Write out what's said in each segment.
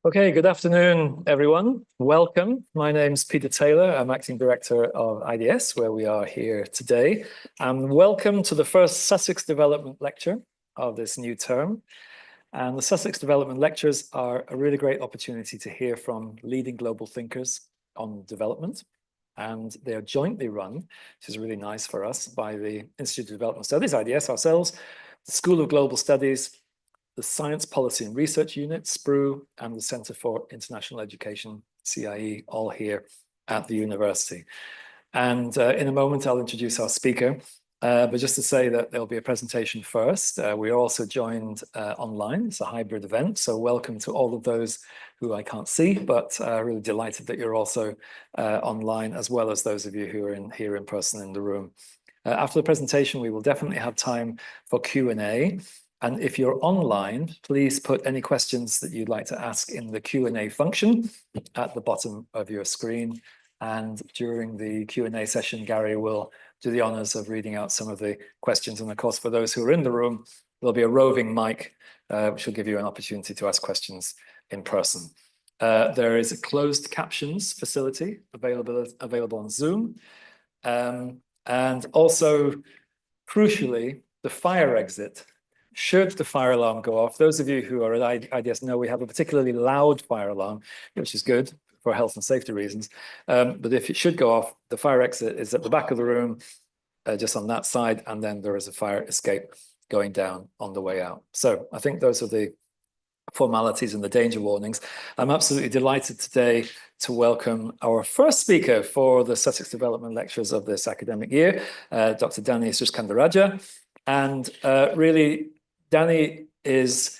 Okay, good afternoon, everyone. Welcome. My name's Peter Taylor. I'm Acting Director of IDS, where we are here today. And welcome to the first Sussex Development Lecture of this new term. And the Sussex Development Lectures are a really great opportunity to hear from leading global thinkers on development. And they are jointly run, which is really nice for us, by the Institute of Development Studies, IDS ourselves, the School of Global Studies, the Science Policy and Research Unit, SPRU, and the Centre for International Education, CIE, all here at the university. And in a moment, I'll introduce our speaker. But just to say that there'll be a presentation first. We are also joined online. It's a hybrid event. So welcome to all of those who I can't see, but really delighted that you're also online, as well as those of you who are here in person in the room. After the presentation, we will definitely have time for Q&A. And if you're online, please put any questions that you'd like to ask in the Q&A function at the bottom of your screen. And during the Q&A session, Gary will do the honors of reading out some of the questions. And of course, for those who are in the room, there'll be a roving mic, which will give you an opportunity to ask questions in person. There is a closed captions facility available on Zoom. And also, crucially, the fire exit. Should the fire alarm go off, those of you who are at IDS know we have a particularly loud fire alarm, which is good for health and safety reasons. But if it should go off, the fire exit is at the back of the room, just on that side, and then there is a fire escape going down on the way out. So I think those are the formalities and the danger warnings. I'm absolutely delighted today to welcome our first speaker for the Sussex Development Lectures of this academic year, Dr. Danny Sriskandarajah. And really, Danny is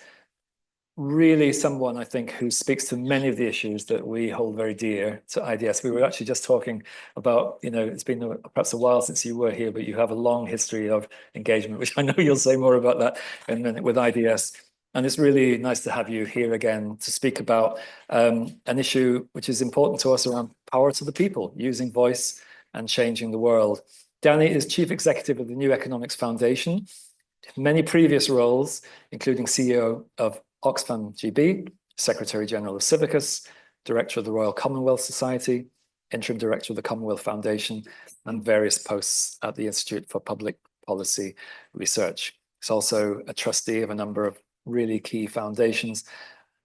really someone, I think, who speaks to many of the issues that we hold very dear to IDS. We were actually just talking about, it's been perhaps a while since you were here, but you have a long history of engagement, which I know you'll say more about that in a minute with IDS. And it's really nice to have you here again to speak about an issue which is important to us around power to the people, using voice and changing the world. Danny is Chief Executive of the New Economics Foundation. Many previous roles, including CEO of Oxfam GB, Secretary General of Civicus, Director of the Royal Commonwealth Society, Interim Director of the Commonwealth Foundation, and various posts at the Institute for Public Policy Research. He's also a trustee of a number of really key foundations,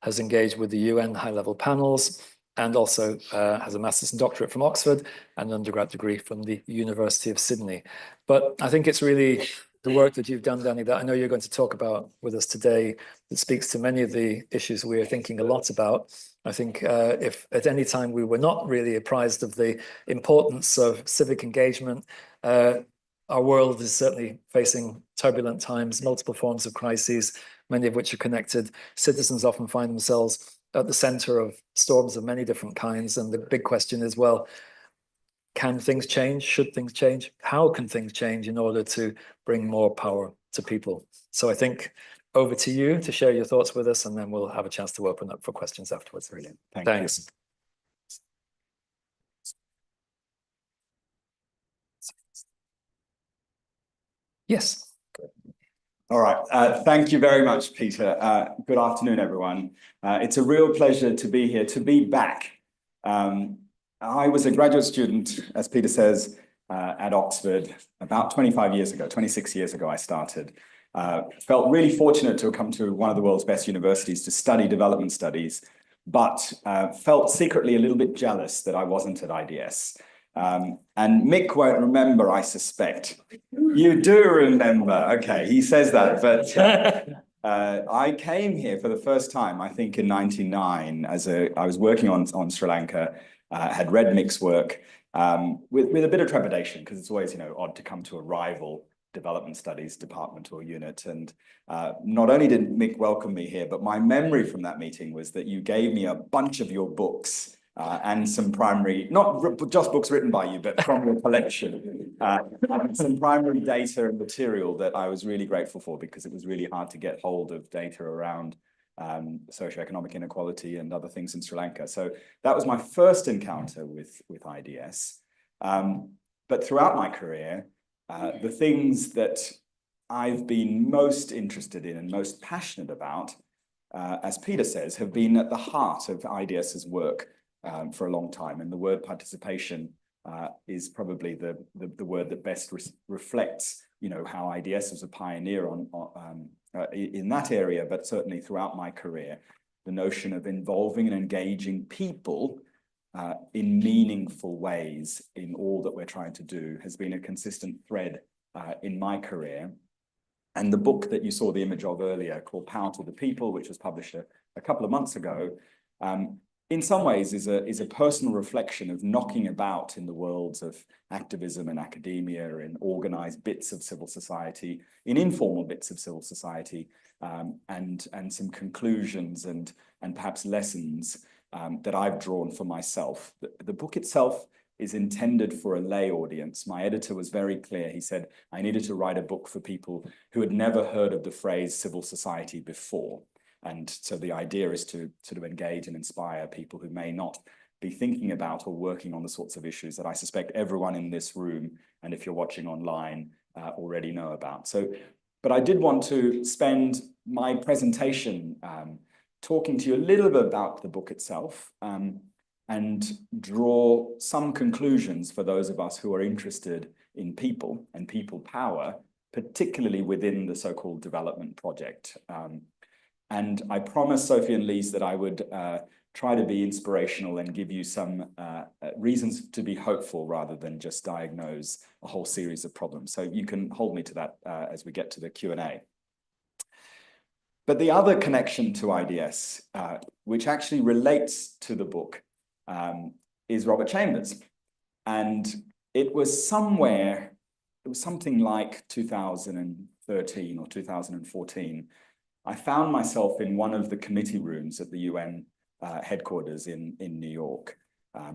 has engaged with the UN high-level panels, and also has a master's and doctorate from Oxford and an undergrad degree from the University of Sydney. But I think it's really the work that you've done, Danny, that I know you're going to talk about with us today, that speaks to many of the issues we are thinking a lot about. I think if at any time we were not really apprised of the importance of civic engagement, our world is certainly facing turbulent times, multiple forms of crises, many of which are connected. Citizens often find themselves at the center of storms of many different kinds. And the big question is, well, can things change? Should things change? How can things change in order to bring more power to people? So I think over to you to share your thoughts with us, and then we'll have a chance to open up for questions afterwards. Brilliant. Thanks. Yes. All right. Thank you very much, Peter. Good afternoon, everyone. It's a real pleasure to be here, to be back. I was a graduate student, as Peter says, at Oxford about 25 years ago, 26 years ago I started. Felt really fortunate to have come to one of the world's best universities to study development studies, but felt secretly a little bit jealous that I wasn't at IDS. And Mick won't remember, I suspect. You do remember. Okay, he says that, but I came here for the first time, I think in 99, I was working on Sri Lanka, had read Mick's work with a bit of trepidation, because it's always, odd to come to a rival development studies department or unit. And not only did Mick welcome me here, but my memory from that meeting was that you gave me a bunch of your books and some primary, not just books written by you, but from your collection, and some primary data and material that I was really grateful for, because it was really hard to get hold of data around socioeconomic inequality and other things in Sri Lanka. So that was my first encounter with IDS. But throughout my career, the things that I've been most interested in and most passionate about as Peter says, have been at the heart of IDS's work for a long time. And the word participation is probably the word that best reflects, how IDS was a pioneer in that area, but certainly throughout my career, the notion of involving and engaging people in meaningful ways in all that we're trying to do has been a consistent thread in my career. And the book that you saw the image of earlier, called Power to the People, which was published a couple of months ago, in some ways is a personal reflection of knocking about in the worlds of activism and academia, in organized bits of civil society, in informal bits of civil society, and some conclusions and perhaps lessons that I've drawn for myself. The book itself is intended for a lay audience. My editor was very clear. He said I needed to write a book for people who had never heard of the phrase civil society before. And so the idea is to sort of engage and inspire people who may not be thinking about or working on the sorts of issues that I suspect everyone in this room, and if you're watching online, already know about. But I did want to spend my presentation talking to you a little bit about the book itself, and draw some conclusions for those of us who are interested in people and people power, particularly within the so-called development project. And I promised Sophie and Lise that I would try to be inspirational and give you some reasons to be hopeful rather than just diagnose a whole series of problems. So you can hold me to that as we get to the Q&A. But the other connection to IDS, which actually relates to the book, is Robert Chambers. And it was something like 2013 or 2014. I found myself in one of the committee rooms at the UN headquarters in New York.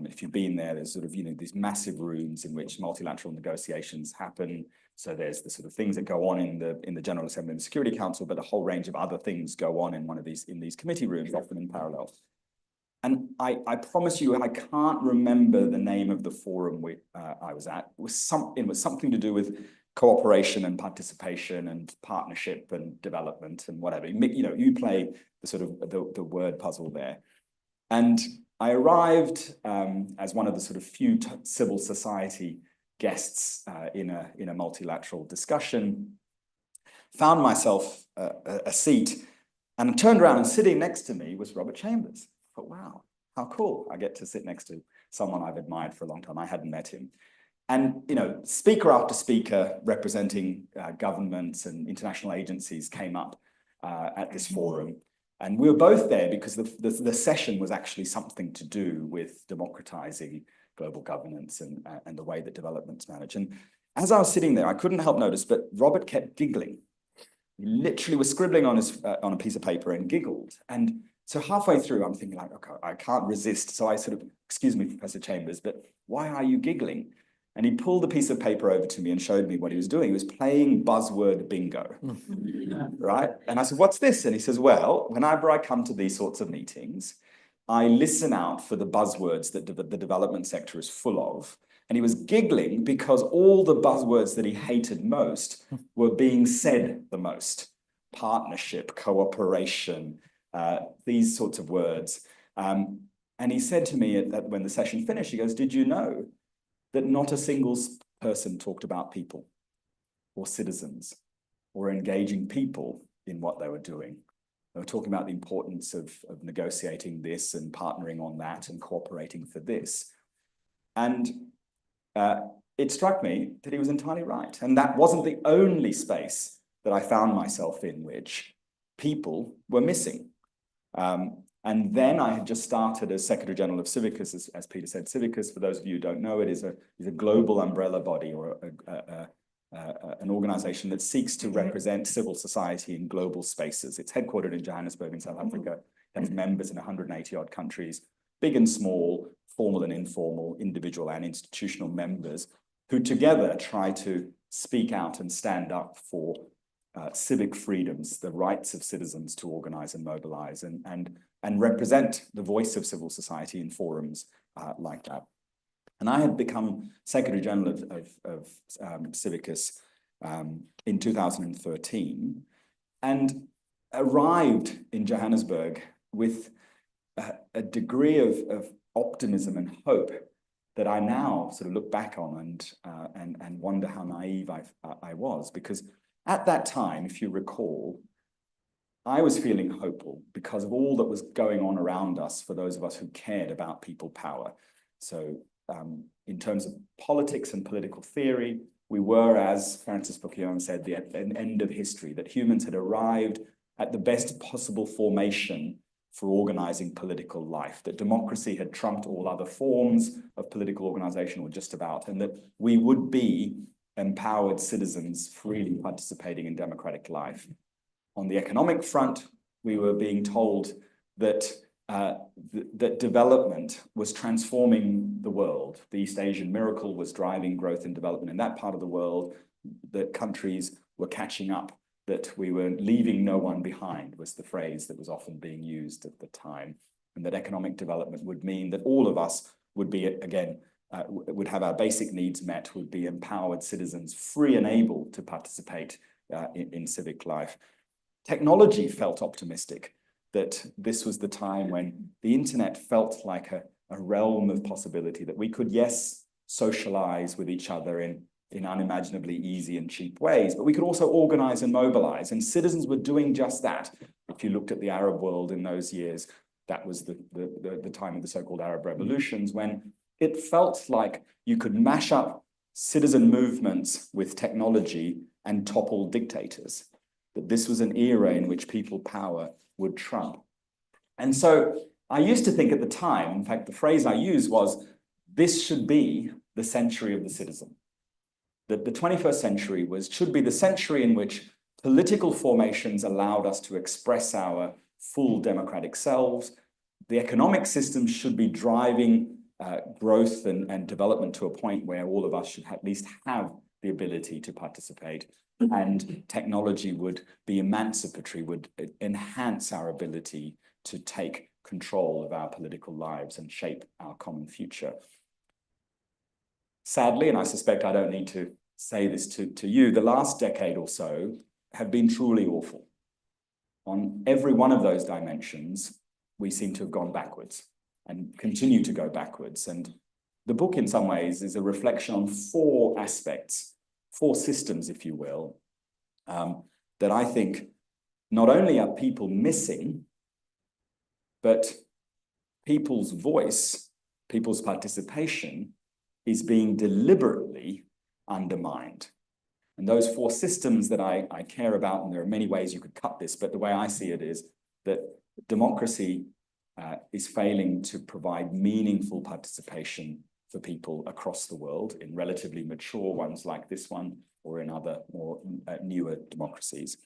If you've been there, there's sort of, these massive rooms in which multilateral negotiations happen. So there's the sort of things that go on in the General Assembly and the Security Council, but a whole range of other things go on in these committee rooms, often in parallel. And I promise you, I can't remember the name of the forum I was at. It was something to do with cooperation and participation and partnership and development and whatever. You play the sort of the word puzzle there. And I arrived as one of the sort of few civil society guests in a multilateral discussion, found myself a seat, and turned around, and sitting next to me was Robert Chambers. I thought, wow, how cool. I get to sit next to someone I've admired for a long time. I hadn't met him. And, speaker after speaker representing governments and international agencies came up at this forum. And we were both there because the session was actually something to do with democratizing global governance and the way that development's managed. And as I was sitting there, I couldn't help notice, but Robert kept giggling. He literally was scribbling on a piece of paper and giggled. And so halfway through, I'm thinking like, okay, I can't resist. So I sort of, excuse me, Professor Chambers, but why are you giggling? And he pulled a piece of paper over to me and showed me what he was doing. He was playing buzzword bingo, right? And I said, what's this? And he says, well, whenever I come to these sorts of meetings, I listen out for the buzzwords that the development sector is full of. And he was giggling because all the buzzwords that he hated most were being said the most. Partnership, cooperation, these sorts of words. And he said to me when the session finished, he goes, did you know that not a single person talked about people or citizens or engaging people in what they were doing? They were talking about the importance of negotiating this and partnering on that and cooperating for this. And it struck me that he was entirely right. And that wasn't the only space that I found myself in which people were missing. And then I had just started as Secretary General of Civicus, as Peter said. Civicus, for those of you who don't know, it is a global umbrella body or an organization that seeks to represent civil society in global spaces. It's headquartered in Johannesburg in South Africa. It has members in 180 odd countries, big and small, formal and informal, individual and institutional members who together try to speak out and stand up for civic freedoms, the rights of citizens to organize and mobilize and represent the voice of civil society in forums like that. And I had become Secretary General of Civicus in 2013. And arrived in Johannesburg with a degree of optimism and hope that I now sort of look back on and wonder how naive I was, because at that time, if you recall, I was feeling hopeful because of all that was going on around us for those of us who cared about people power. So in terms of politics and political theory, we were, as Francis Fukuyama said, at the end of history, that humans had arrived at the best possible formation for organizing political life, that democracy had trumped all other forms of political organization, or just about, and that we would be empowered citizens freely participating in democratic life. On the economic front, we were being told that that development was transforming the world. The East Asian miracle was driving growth and development in that part of the world, that countries were catching up, that we were leaving no one behind, was the phrase that was often being used at the time, and that economic development would mean that all of us would be, again, would have our basic needs met, would be empowered citizens, free and able to participate in civic life. Technology felt optimistic, that this was the time when the internet felt like a realm of possibility, that we could, yes, socialize with each other in unimaginably easy and cheap ways, but we could also organize and mobilize, and citizens were doing just that. If you looked at the Arab world in those years, that was the time of the so-called Arab revolutions, when it felt like you could mash up citizen movements with technology and topple dictators, that this was an era in which people power would trump. And so I used to think at the time, in fact, the phrase I used was, this should be the century of the citizen. That the 21st century should be the century in which political formations allowed us to express our full democratic selves. The economic system should be driving growth and development to a point where all of us should at least have the ability to participate. And technology would be emancipatory, would enhance our ability to take control of our political lives and shape our common future. Sadly, and I suspect I don't need to say this to you, the last decade or so have been truly awful. On every one of those dimensions, we seem to have gone backwards and continue to go backwards. And the book, in some ways, is a reflection on four aspects, four systems, if you will, that I think not only are people missing, but people's voice, people's participation is being deliberately undermined. And those four systems that I care about, and there are many ways you could cut this, but the way I see it is that democracy is failing to provide meaningful participation for people across the world in relatively mature ones like this one, or in other more newer democracies.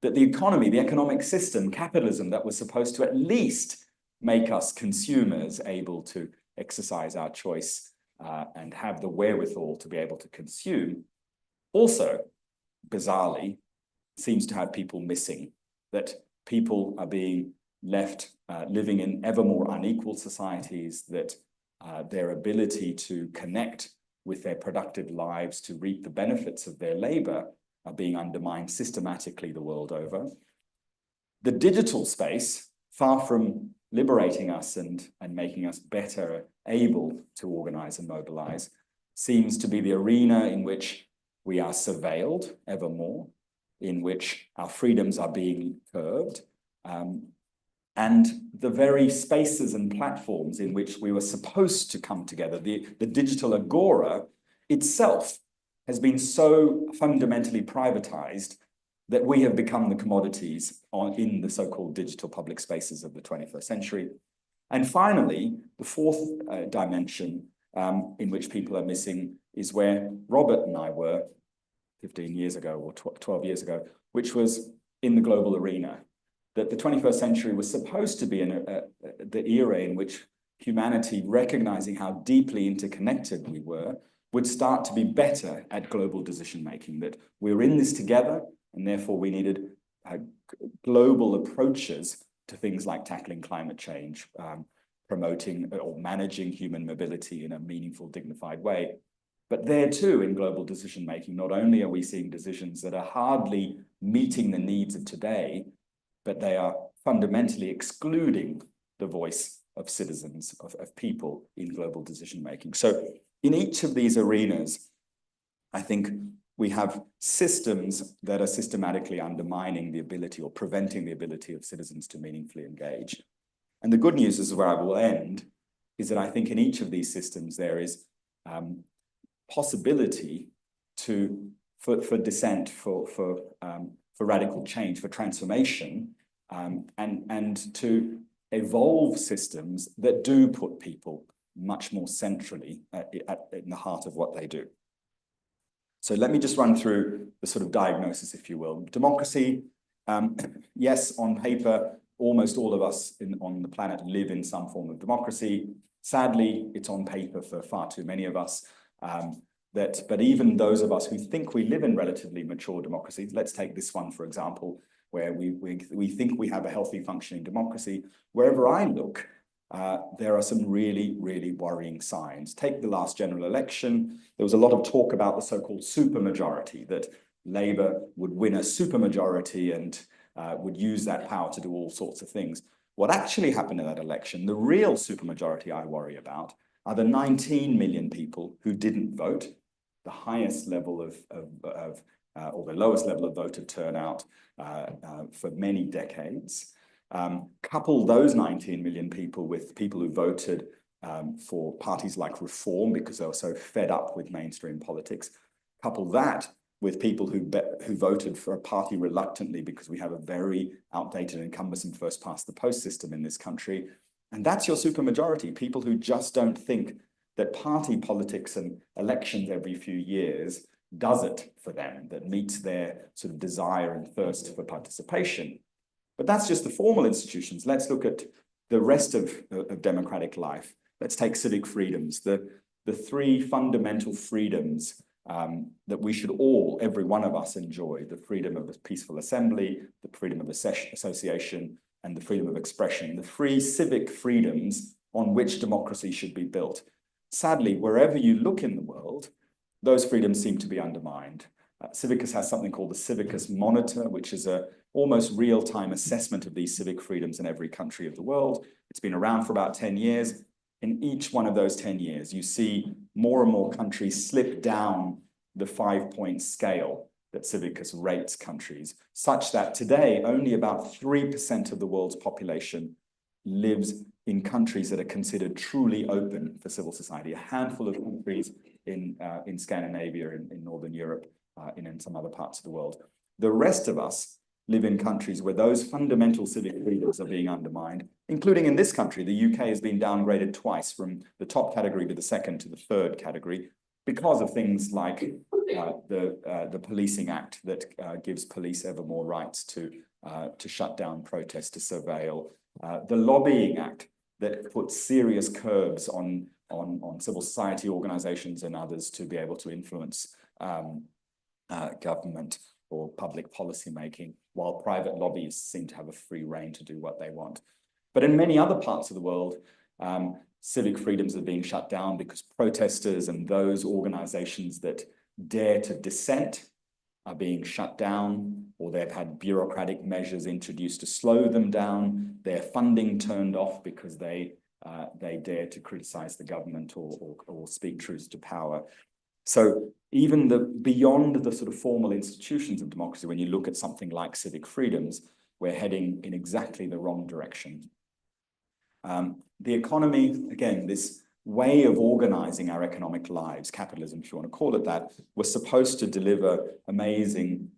That the economy, the economic system, capitalism, that was supposed to at least make us consumers able to exercise our choice and have the wherewithal to be able to consume, also, bizarrely, seems to have people missing, that people are being left living in ever more unequal societies, that their ability to connect with their productive lives, to reap the benefits of their labor, are being undermined systematically the world over. The digital space, far from liberating us and making us better able to organize and mobilize, seems to be the arena in which we are surveilled ever more, in which our freedoms are being curbed, and the very spaces and platforms in which we were supposed to come together, the digital agora itself has been so fundamentally privatized that we have become the commodities in the so-called digital public spaces of the 21st century. And finally, the fourth dimension in which people are missing is where Robert and I were 15 years ago or 12 years ago, which was in the global arena. That the 21st century was supposed to be the era in which humanity, recognizing how deeply interconnected we were, would start to be better at global decision-making, that we're in this together, and therefore we needed global approaches to things like tackling climate change, promoting or managing human mobility in a meaningful, dignified way. But there too, in global decision-making, not only are we seeing decisions that are hardly meeting the needs of today, but they are fundamentally excluding the voice of citizens, of people in global decision-making. So in each of these arenas, I think we have systems that are systematically undermining the ability or preventing the ability of citizens to meaningfully engage. And the good news is, where I will end, is that I think in each of these systems there is possibility for dissent, for radical change, for transformation, and to evolve systems that do put people much more centrally in the heart of what they do. So let me just run through the sort of diagnosis, if you will. Democracy, yes, on paper, almost all of us on the planet live in some form of democracy. Sadly, it's on paper for far too many of us. But even those of us who think we live in relatively mature democracies, let's take this one, for example, where we think we have a healthy functioning democracy. Wherever I look, there are some really, really worrying signs. Take the last general election. There was a lot of talk about the so-called supermajority, that Labour would win a supermajority and would use that power to do all sorts of things. What actually happened in that election, the real supermajority I worry about, are the 19 million people who didn't vote, the highest level or the lowest level of voter turnout for many decades. Couple those 19 million people with people who voted for parties like Reform because they were so fed up with mainstream politics. Couple that with people who voted for a party reluctantly because we have a very outdated and cumbersome first-past-the-post system in this country. And that's your supermajority, people who just don't think that party politics and elections every few years does it for them, that meets their sort of desire and thirst for participation. But that's just the formal institutions. Let's look at the rest of democratic life. Let's take civic freedoms, the three fundamental freedoms that we should all, every one of us, enjoy: the freedom of peaceful assembly, the freedom of association, and the freedom of expression, the three civic freedoms on which democracy should be built. Sadly, wherever you look in the world, those freedoms seem to be undermined. Civicus has something called the Civicus Monitor, which is a almost real-time assessment of these civic freedoms in every country of the world. It's been around for about 10 years. In each one of those 10 years, you see more and more countries slip down the 5-point scale that Civicus rates countries, such that today only about 3% of the world's population lives in countries that are considered truly open for civil society. A handful of countries in Scandinavia, in Northern Europe, in some other parts of the world. The rest of us live in countries where those fundamental civic freedoms are being undermined, including in this country. The UK has been downgraded twice from the top category to the second to the third category because of things like the Policing Act that gives police ever more rights to shut down protests, to surveil, the Lobbying Act that puts serious curbs on civil society organizations and others to be able to influence government or public policy making, while private lobbyists seem to have a free rein to do what they want. But in many other parts of the world, civic freedoms are being shut down because protesters and those organizations that dare to dissent are being shut down, or they've had bureaucratic measures introduced to slow them down, their funding turned off because they dare to criticize the government or speak truth to power. So even beyond the sort of formal institutions of democracy, when you look at something like civic freedoms, we're heading in exactly the wrong direction. The economy, again, this way of organizing our economic lives, capitalism, if you want to call it that, was supposed to deliver amazing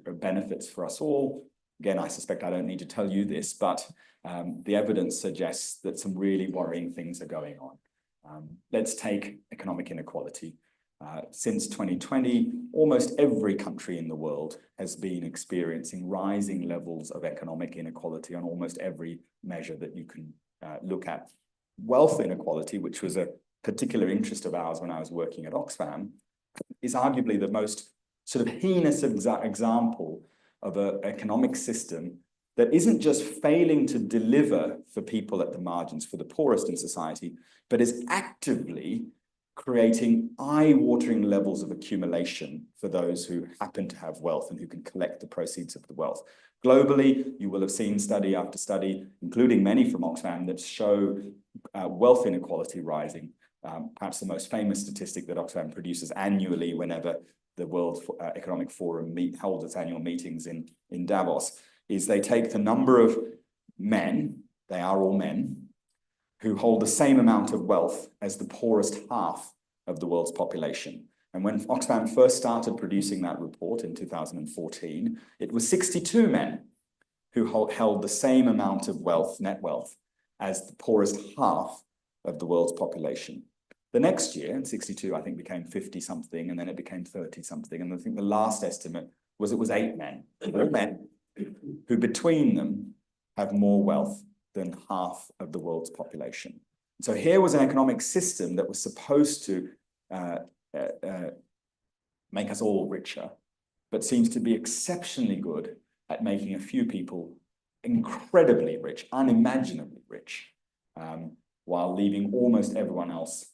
benefits for us all. Again, I suspect I don't need to tell you this, but the evidence suggests that some really worrying things are going on. Let's take economic inequality. Since 2020, almost every country in the world has been experiencing rising levels of economic inequality on almost every measure that you can look at. Wealth inequality, which was a particular interest of ours when I was working at Oxfam, is arguably the most sort of heinous example of an economic system that isn't just failing to deliver for people at the margins, for the poorest in society, but is actively creating eye-watering levels of accumulation for those who happen to have wealth and who can collect the proceeds of the wealth. Globally, you will have seen study after study, including many from Oxfam, that show wealth inequality rising. Perhaps the most famous statistic that Oxfam produces annually whenever the World Economic Forum holds its annual meetings in Davos is they take the number of men, they are all men, who hold the same amount of wealth as the poorest half of the world's population. And when Oxfam first started producing that report in 2014, it was 62 men who held the same amount of wealth, net wealth, as the poorest half of the world's population. The next year, 62, I think, became 50-something, and then it became 30-something. And I think the last estimate was it was 8 men, all men, who between them have more wealth than half of the world's population. So here was an economic system that was supposed to make us all richer, but seems to be exceptionally good at making a few people incredibly rich, unimaginably rich, while leaving almost everyone else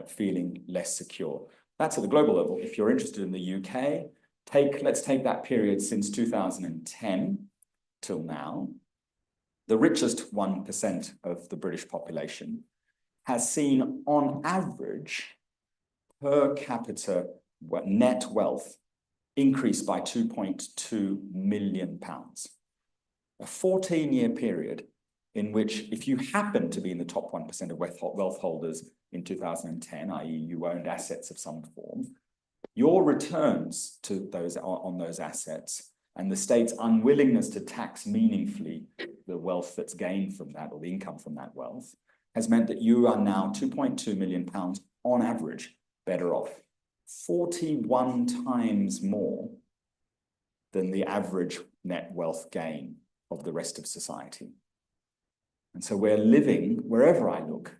feeling less secure. That's at the global level. If you're interested in the UK, let's take that period since 2010 till now. The richest 1% of the British population has seen, on average, per capita net wealth increase by £2.2 million. A 14-year period in which, if you happen to be in the top 1% of wealth holders in 2010, i.e. you owned assets of some form, your returns to on those assets and the state's unwillingness to tax meaningfully the wealth that's gained from that, or the income from that wealth, has meant that you are now £2.2 million on average better off, 41 times more than the average net wealth gain of the rest of society. And so we're living, wherever I look,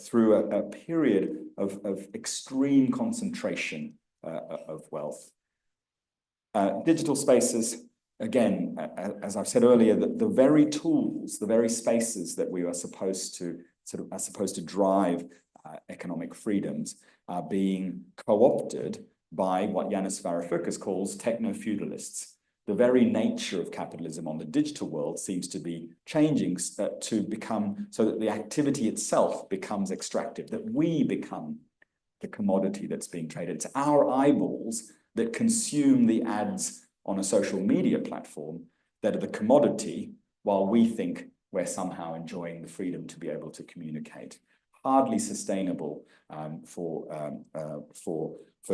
through a period of extreme concentration of wealth. Digital spaces, again, as I've said earlier, the very tools, the very spaces that we are supposed to drive economic freedoms are being co-opted by what Yanis Varoufakis calls techno-feudalists. The very nature of capitalism on the digital world seems to be changing to become so that the activity itself becomes extractive, that we become the commodity that's being traded. It's our eyeballs that consume the ads on a social media platform that are the commodity, while we think we're somehow enjoying the freedom to be able to communicate. Hardly sustainable for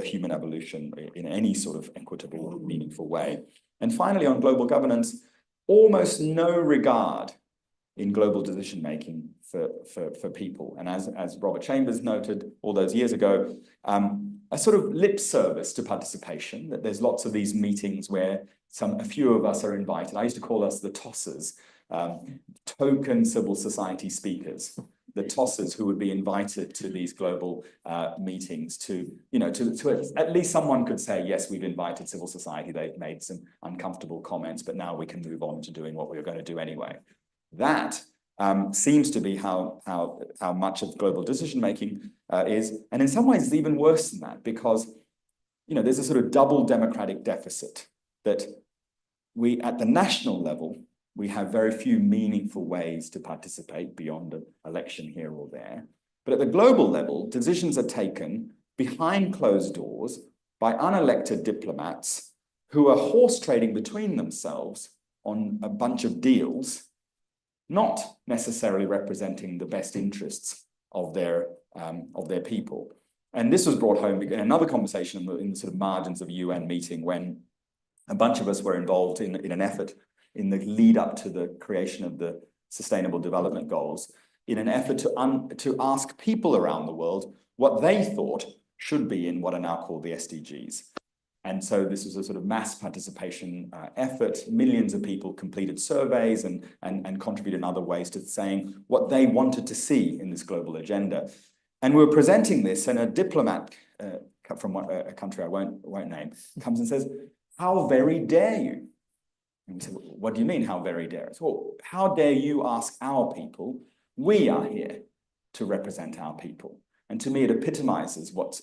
human evolution in any sort of equitable, meaningful way. And finally, on global governance, almost no regard in global decision-making for people. And as Robert Chambers noted all those years ago, a sort of lip service to participation, that there's lots of these meetings where a few of us are invited. I used to call us the tossers, token civil society speakers, the tossers who would be invited to these global meetings to at least someone could say, yes, we've invited civil society, they've made some uncomfortable comments, but now we can move on to doing what we were going to do anyway. That seems to be how much of global decision-making is, and in some ways it's even worse than that, because there's a sort of double democratic deficit that we, at the national level, we have very few meaningful ways to participate beyond an election here or there. But at the global level, decisions are taken behind closed doors by unelected diplomats who are horse trading between themselves on a bunch of deals, not necessarily representing the best interests of their people. And this was brought home in another conversation in the sort of margins of a UN meeting, when a bunch of us were involved in an effort in the lead up to the creation of the Sustainable Development Goals, in an effort to ask people around the world what they thought should be in what are now called the SDGs. And so this was a sort of mass participation effort. Millions of people completed surveys and contributed in other ways to saying what they wanted to see in this global agenda. And we were presenting this, and a diplomat from a country I won't name comes and says, "How very dare you?" And we said, "What do you mean, how very dare?" So, well, how dare you ask our people? We are here to represent our people. And to me, it epitomizes what's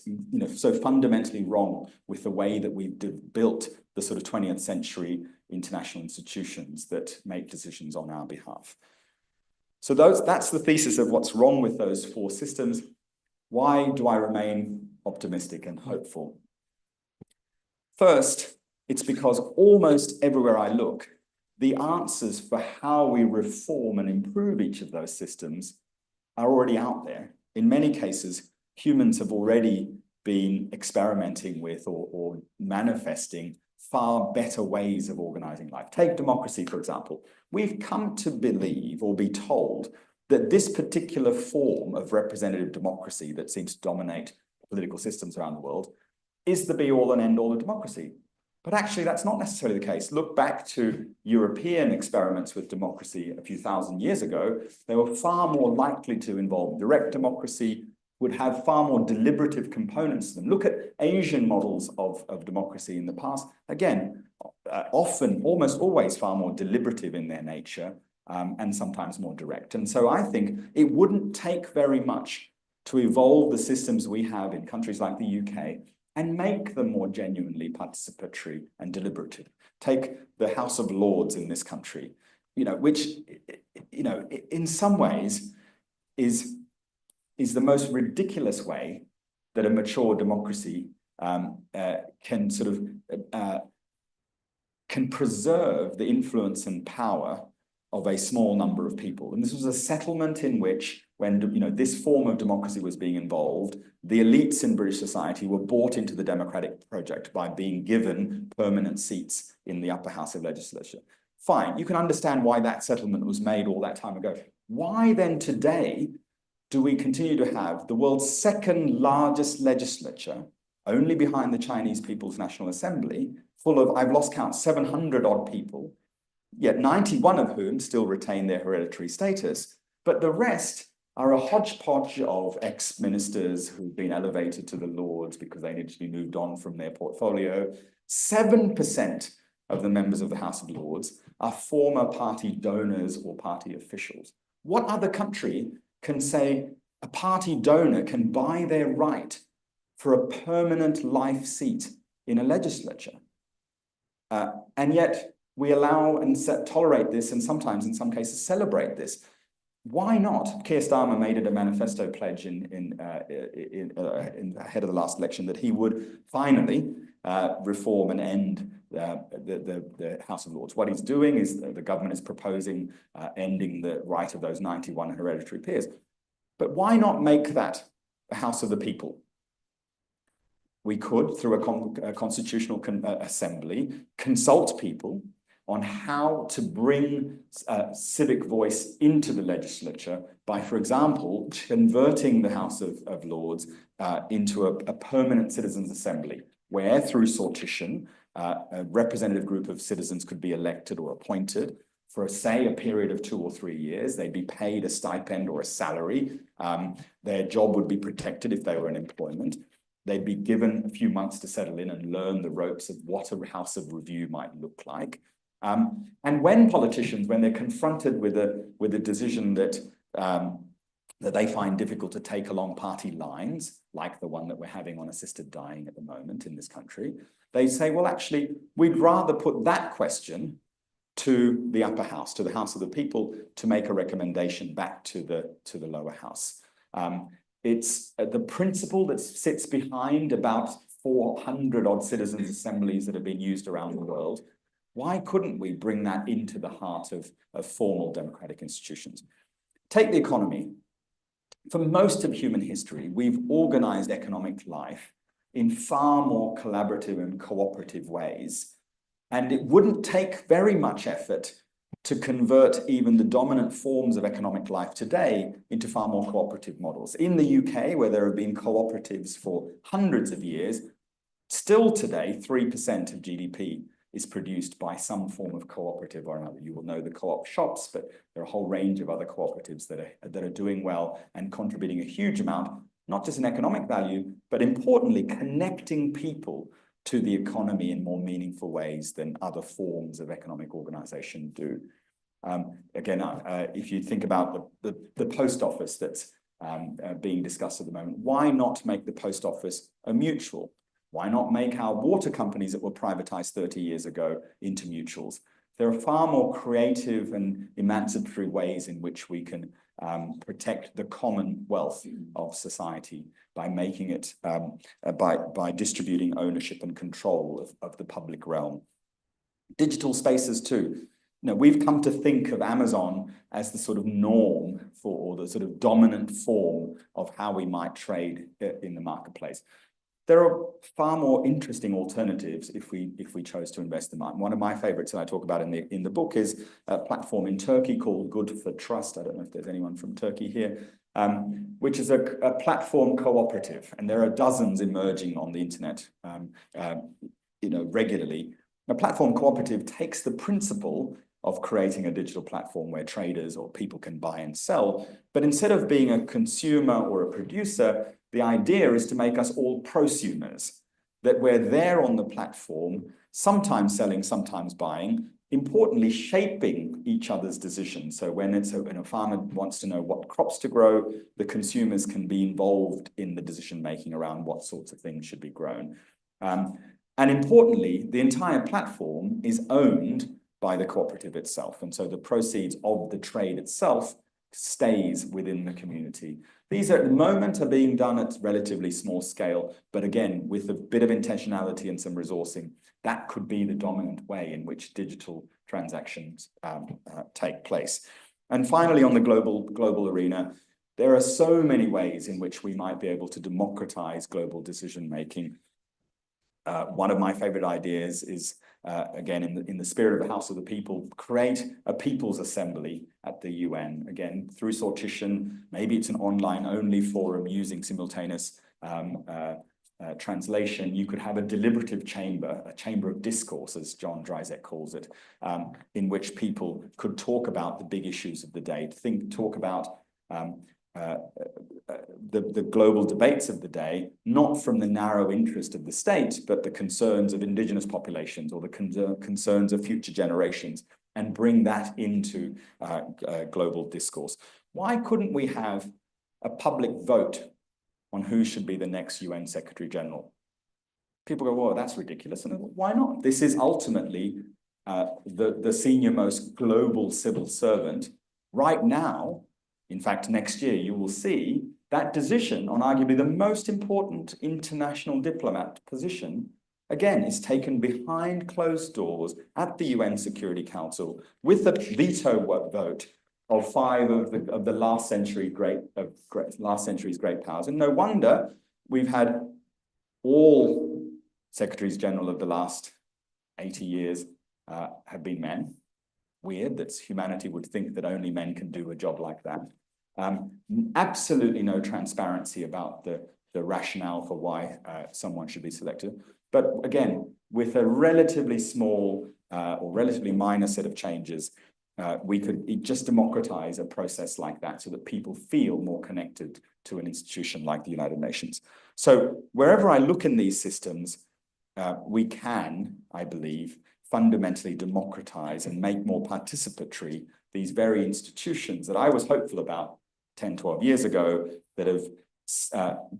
so fundamentally wrong with the way that we've built the sort of 20th century international institutions that make decisions on our behalf. So that's the thesis of what's wrong with those four systems. Why do I remain optimistic and hopeful? First, it's because almost everywhere I look, the answers for how we reform and improve each of those systems are already out there. In many cases, humans have already been experimenting with or manifesting far better ways of organizing life. Take democracy, for example. We've come to believe or be told that this particular form of representative democracy that seems to dominate political systems around the world is the be-all and end-all of democracy. But actually, that's not necessarily the case. Look back to European experiments with democracy a few thousand years ago. They were far more likely to involve direct democracy, would have far more deliberative components to them. Look at Asian models of democracy in the past. Again, often, almost always far more deliberative in their nature and sometimes more direct. And so I think it wouldn't take very much to evolve the systems we have in countries like the UK and make them more genuinely participatory and deliberative. Take the House of Lords in this country, which, in some ways is the most ridiculous way that a mature democracy can preserve the influence and power of a small number of people. And this was a settlement in which, when this form of democracy was being involved, the elites in British society were bought into the democratic project by being given permanent seats in the upper house of legislature. Fine, you can understand why that settlement was made all that time ago. Why then today do we continue to have the world's second largest legislature, only behind the Chinese People's National Assembly, full of, I've lost count, 700 odd people, yet 91 of whom still retain their hereditary status, but the rest are a hodgepodge of ex-ministers who've been elevated to the Lords because they needed to be moved on from their portfolio. 7% of the members of the House of Lords are former party donors or party officials. What other country can say a party donor can buy their right for a permanent life seat in a legislature? And yet we allow and tolerate this, and sometimes in some cases celebrate this. Why not? Keir Starmer made it a manifesto pledge ahead of the last election that he would finally reform and end the House of Lords. What he's doing is the government is proposing ending the right of those 91 hereditary peers. But why not make that a House of the People? We could, through a constitutional assembly, consult people on how to bring civic voice into the legislature by, for example, converting the House of Lords into a permanent citizens' assembly, where through sortition, a representative group of citizens could be elected or appointed for, say, a period of 2 or 3 years. They'd be paid a stipend or a salary. Their job would be protected if they were in employment. They'd be given a few months to settle in and learn the ropes of what a House of Review might look like. And when politicians, when they're confronted with a decision that they find difficult to take along party lines, like the one that we're having on assisted dying at the moment in this country, they say, well, actually, we'd rather put that question to the upper house, to the House of the People, to make a recommendation back to the lower house. It's the principle that sits behind about 400 odd citizens' assemblies that have been used around the world. Why couldn't we bring that into the heart of formal democratic institutions? Take the economy. For most of human history, we've organized economic life in far more collaborative and cooperative ways. And it wouldn't take very much effort to convert even the dominant forms of economic life today into far more cooperative models. In the UK, where there have been cooperatives for hundreds of years, still today, 3% of GDP is produced by some form of cooperative or another. You will know the co-op shops, but there are a whole range of other cooperatives that are doing well and contributing a huge amount, not just in economic value, but importantly, connecting people to the economy in more meaningful ways than other forms of economic organization do. Again, if you think about the post office that's being discussed at the moment. Why not make the post office a mutual? Why not make our water companies that were privatized 30 years ago into mutuals? There are far more creative and emancipatory ways in which we can protect the common wealth of society by making it, by distributing ownership and control of the public realm. Digital spaces too. We've come to think of Amazon as the sort of norm for, or the sort of dominant form of how we might trade in the marketplace. There are far more interesting alternatives if we chose to invest in them. One of my favorites that I talk about in the book is a platform in Turkey called Good for Trust. I don't know if there's anyone from Turkey here, which is a platform cooperative, and there are dozens emerging on the internet, regularly. A platform cooperative takes the principle of creating a digital platform where traders or people can buy and sell, but instead of being a consumer or a producer, the idea is to make us all prosumers, that we're there on the platform, sometimes selling, sometimes buying, importantly, shaping each other's decisions. So when a farmer wants to know what crops to grow, the consumers can be involved in the decision-making around what sorts of things should be grown. And importantly, the entire platform is owned by the cooperative itself. And so the proceeds of the trade itself stays within the community. These at the moment are being done at relatively small scale, but again, with a bit of intentionality and some resourcing, that could be the dominant way in which digital transactions take place. And finally, on the global arena, there are so many ways in which we might be able to democratize global decision-making. One of my favorite ideas is, again, in the spirit of the House of the People, create a People's Assembly at the UN. Again, through sortition, maybe it's an online-only forum using simultaneous translation. You could have a deliberative chamber, a chamber of discourse, as John Dryzek calls it, in which people could talk about the big issues of the day, talk about the global debates of the day, not from the narrow interest of the state, but the concerns of indigenous populations or the concerns of future generations, and bring that into global discourse. Why couldn't we have a public vote on who should be the next UN Secretary General? People go, well, that's ridiculous. And why not? This is ultimately the senior most global civil servant right now. In fact, next year, you will see that decision on arguably the most important international diplomat position, again, is taken behind closed doors at the UN Security Council with the veto vote of 5 of the last century's great powers. And no wonder we've had all Secretaries General of the last 80 years have been men. Weird that humanity would think that only men can do a job like that. Absolutely no transparency about the rationale for why someone should be selected. But again, with a relatively small or relatively minor set of changes, we could just democratize a process like that so that people feel more connected to an institution like the United Nations. So wherever I look in these systems, we can, I believe, fundamentally democratize and make more participatory these very institutions that I was hopeful about 10, 12 years ago that have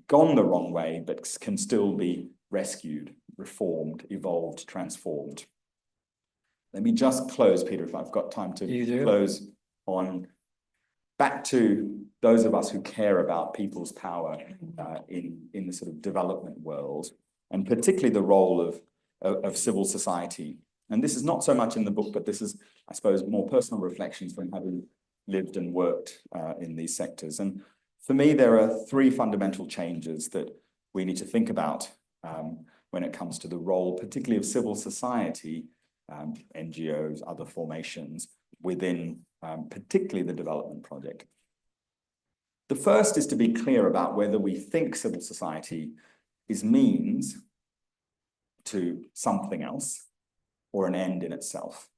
gone the wrong way, but can still be rescued, reformed, evolved, transformed. Let me just close, Peter, if I've got time to close on back to those of us who care about people's power in the sort of development world, and particularly the role of civil society. And this is not so much in the book, but this is, I suppose, more personal reflections from having lived and worked in these sectors. And for me, there are 3 fundamental changes that we need to think about when it comes to the role, particularly of civil society, NGOs, other formations within particularly the development project. The first is to be clear about whether we think civil society is means to something else or an end in itself.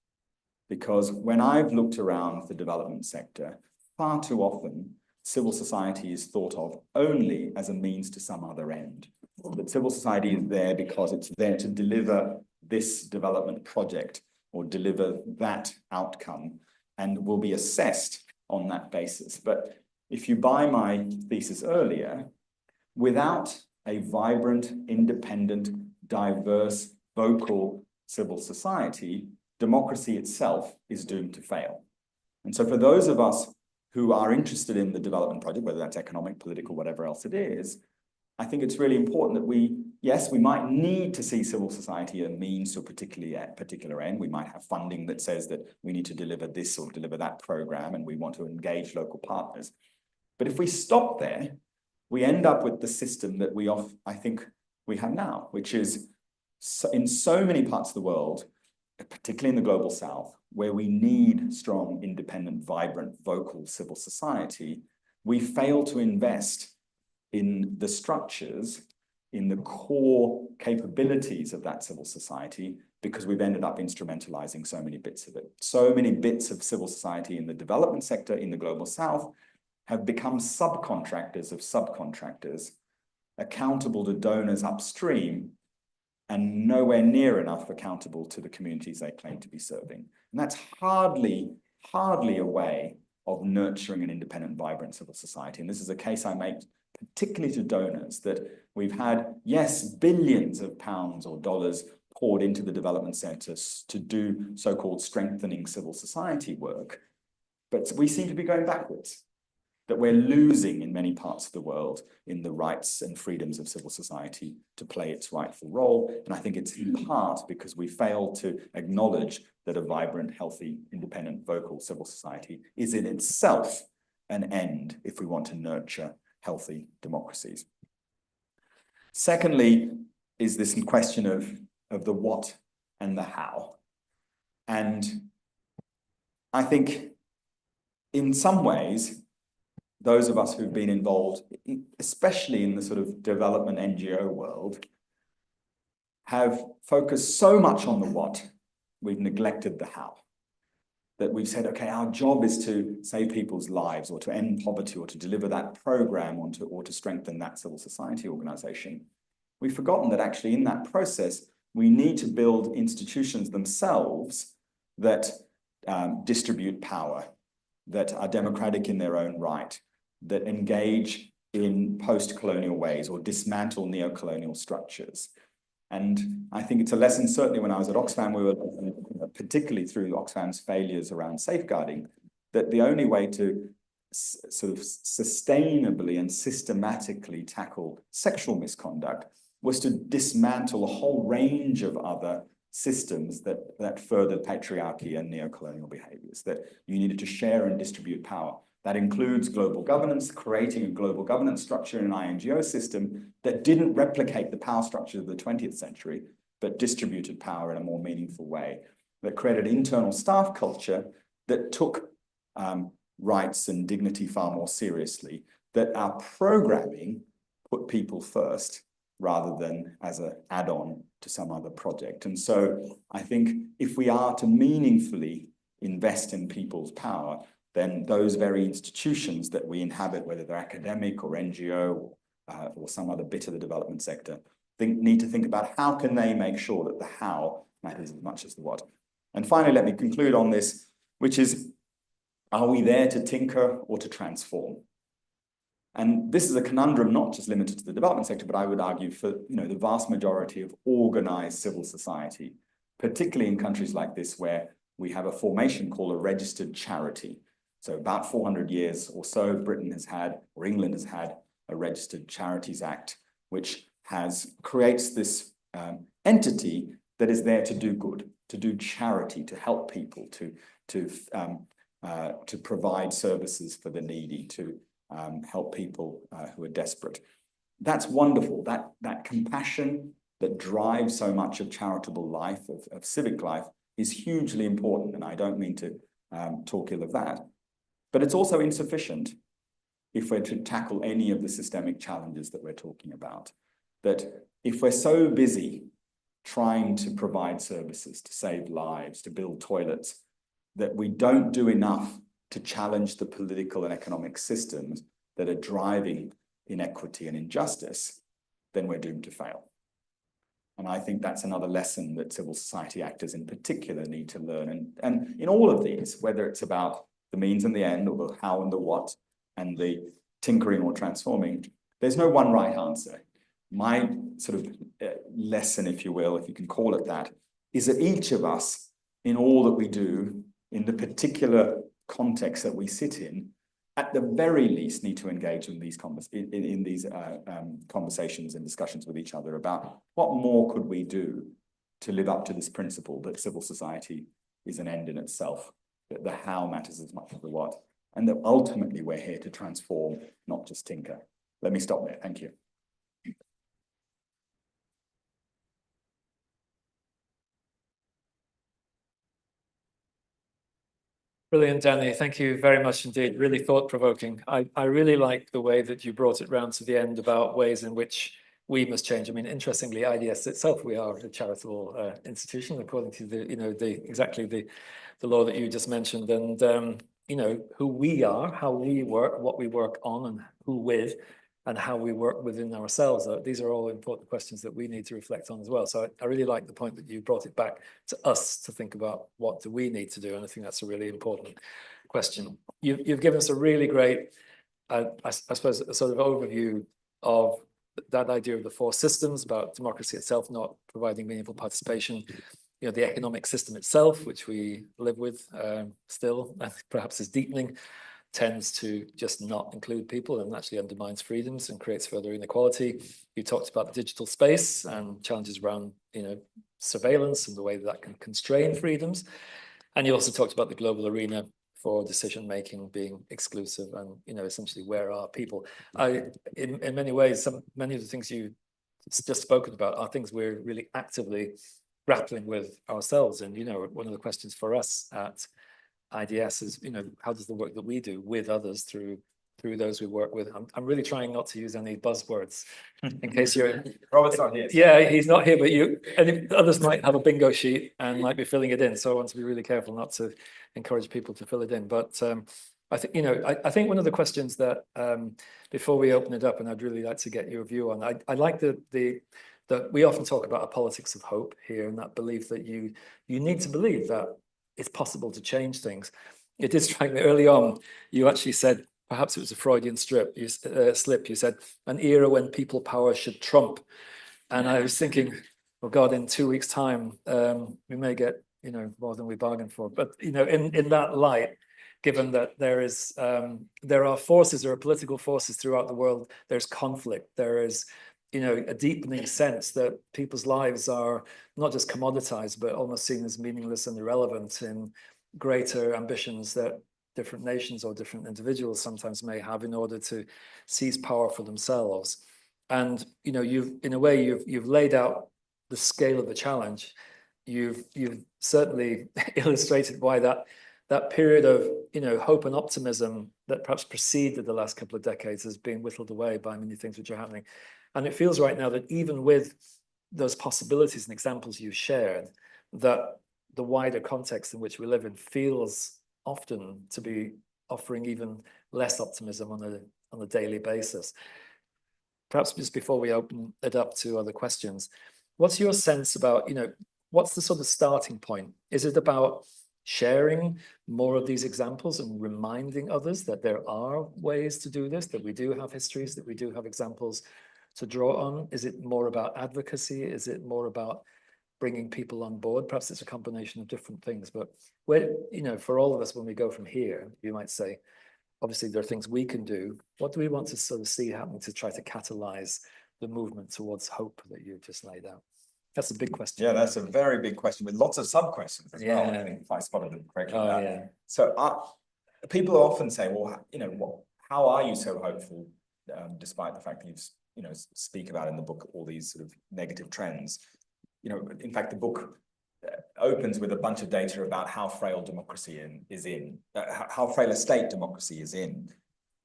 Because when I've looked around the development sector, far too often, civil society is thought of only as a means to some other end. That civil society is there because it's there to deliver this development project or deliver that outcome and will be assessed on that basis. But if you buy my thesis earlier, without a vibrant, independent, diverse, vocal civil society, democracy itself is doomed to fail. And so for those of us who are interested in the development project, whether that's economic, political, whatever else it is, I think it's really important that yes, we might need to see civil society a means to a particular end. We might have funding that says that we need to deliver this or deliver that program, and we want to engage local partners. But if we stop there, we end up with the system that I think we have now, which is in so many parts of the world, particularly in the global south, where we need strong, independent, vibrant, vocal civil society, we fail to invest in the structures, in the core capabilities of that civil society, because we've ended up instrumentalizing so many bits of it. So many bits of civil society in the development sector, in the global south, have become subcontractors of subcontractors, accountable to donors upstream, and nowhere near enough accountable to the communities they claim to be serving. And that's hardly a way of nurturing an independent, vibrant civil society. And this is a case I make particularly to donors, that we've had, yes, billions of pounds or dollars poured into the development centers to do so-called strengthening civil society work, but we seem to be going backwards, that we're losing in many parts of the world in the rights and freedoms of civil society to play its rightful role. And I think it's in part because we fail to acknowledge that a vibrant, healthy, independent, vocal civil society is in itself an end if we want to nurture healthy democracies. Secondly, is this question of the what and the how. And I think in some ways, those of us who've been involved, especially in the sort of development NGO world, have focused so much on the what, we've neglected the how. That we've said, okay, our job is to save people's lives or to end poverty or to deliver that program or to strengthen that civil society organization. We've forgotten that actually in that process, we need to build institutions themselves that distribute power, that are democratic in their own right, that engage in post-colonial ways or dismantle neo-colonial structures. And I think it's a lesson, certainly when I was at Oxfam, we were particularly through Oxfam's failures around safeguarding, that the only way to sort of sustainably and systematically tackle sexual misconduct was to dismantle a whole range of other systems that furthered patriarchy and neo-colonial behaviors, that you needed to share and distribute power. That includes global governance, creating a global governance structure in an INGO system that didn't replicate the power structure of the 20th century, but distributed power in a more meaningful way, that created internal staff culture that took rights and dignity far more seriously, that our programming put people first rather than as an add-on to some other project. And so I think if we are to meaningfully invest in people's power, then those very institutions that we inhabit, whether they're academic or NGO or some other bit of the development sector, need to think about how can they make sure that the how matters as much as the what. And finally, let me conclude on this, which is, are we there to tinker or to transform? And this is a conundrum not just limited to the development sector, but I would argue for the vast majority of organized civil society, particularly in countries like this where we have a formation called a registered charity. So about 400 years or so, Britain has had, or England has had, a Registered Charities Act, which creates this entity that is there to do good, to do charity, to help people, to provide services for the needy, to help people who are desperate. That's wonderful. That compassion that drives so much of charitable life, of civic life, is hugely important. And I don't mean to talk ill of that. But it's also insufficient if we're to tackle any of the systemic challenges that we're talking about. That if we're so busy trying to provide services, to save lives, to build toilets, that we don't do enough to challenge the political and economic systems that are driving inequity and injustice, then we're doomed to fail. And I think that's another lesson that civil society actors in particular need to learn. And in all of these, whether it's about the means and the end, or the how and the what, and the tinkering or transforming, there's no one right answer. My sort of lesson, if you will, if you can call it that, is that each of us, in all that we do, in the particular context that we sit in, at the very least need to engage in these conversations and discussions with each other about what more could we do to live up to this principle that civil society is an end in itself, that the how matters as much as the what, and that ultimately we're here to transform, not just tinker. Let me stop there. Thank you. Brilliant, Danny. Thank you very much indeed. Really thought-provoking. I really like the way that you brought it round to the end about ways in which we must change. I mean, interestingly, IDS itself, we are a charitable institution according to the law that you just mentioned, and who we are, how we work, what we work on, and who with, and how we work within ourselves. These are all important questions that we need to reflect on as well. So I really like the point that you brought it back to us to think about what do we need to do, and I think that's a really important question. You've given us a really great, I suppose, a sort of overview of that idea of the four systems, about democracy itself not providing meaningful participation, the economic system itself, which we live with still, and perhaps is deepening, tends to just not include people and actually undermines freedoms and creates further inequality. You talked about the digital space and challenges around, surveillance and the way that can constrain freedoms. And you also talked about the global arena for decision-making being exclusive and, essentially where are people? In many ways, many of the things you just spoken about are things we're really actively grappling with ourselves. And, one of the questions for us at IDS is, how does the work that we do with others through those we work with? I'm really trying not to use any buzzwords in case you're... Robert's not here. Yeah, he's not here, but others might have a bingo sheet and might be filling it in. So I want to be really careful not to encourage people to fill it in. But I think, I think one of the questions that before we open it up, and I'd really like to get your view on, I like that we often talk about a politics of hope here, and that belief that you need to believe that it's possible to change things. It did strike me early on, you actually said, perhaps it was a Freudian slip, you said, an era when people power should trump. And I was thinking, oh God, in 2 weeks' time, we may get, more than we bargained for. But, in that light, given that there are political forces throughout the world, there's conflict, there is, a deepening sense that people's lives are not just commoditized, but almost seen as meaningless and irrelevant in greater ambitions that different nations or different individuals sometimes may have in order to seize power for themselves. And, you've laid out the scale of the challenge. You've certainly illustrated why that period of, hope and optimism that perhaps preceded the last couple of decades has been whittled away by many things which are happening. And it feels right now that even with those possibilities and examples you've shared, that the wider context in which we live in feels often to be offering even less optimism on a daily basis. Perhaps just before we open it up to other questions, what's your sense about, what's the sort of starting point? Is it about sharing more of these examples and reminding others that there are ways to do this, that we do have histories, that we do have examples to draw on? Is it more about advocacy? Is it more about bringing people on board? Perhaps it's a combination of different things, but for all of us, when we go from here, you might say, obviously there are things we can do. What do we want to sort of see happening to try to catalyze the movement towards hope that you've just laid out? That's a big question. Yeah, that's a very big question with lots of sub-questions as well, I think, if I spotted them correctly. Yeah. So people often say, well, how are you so hopeful, despite the fact that you've speak about in the book all these sort of negative trends? In fact, the book opens with a bunch of data about how frail democracy how frail a state democracy is in,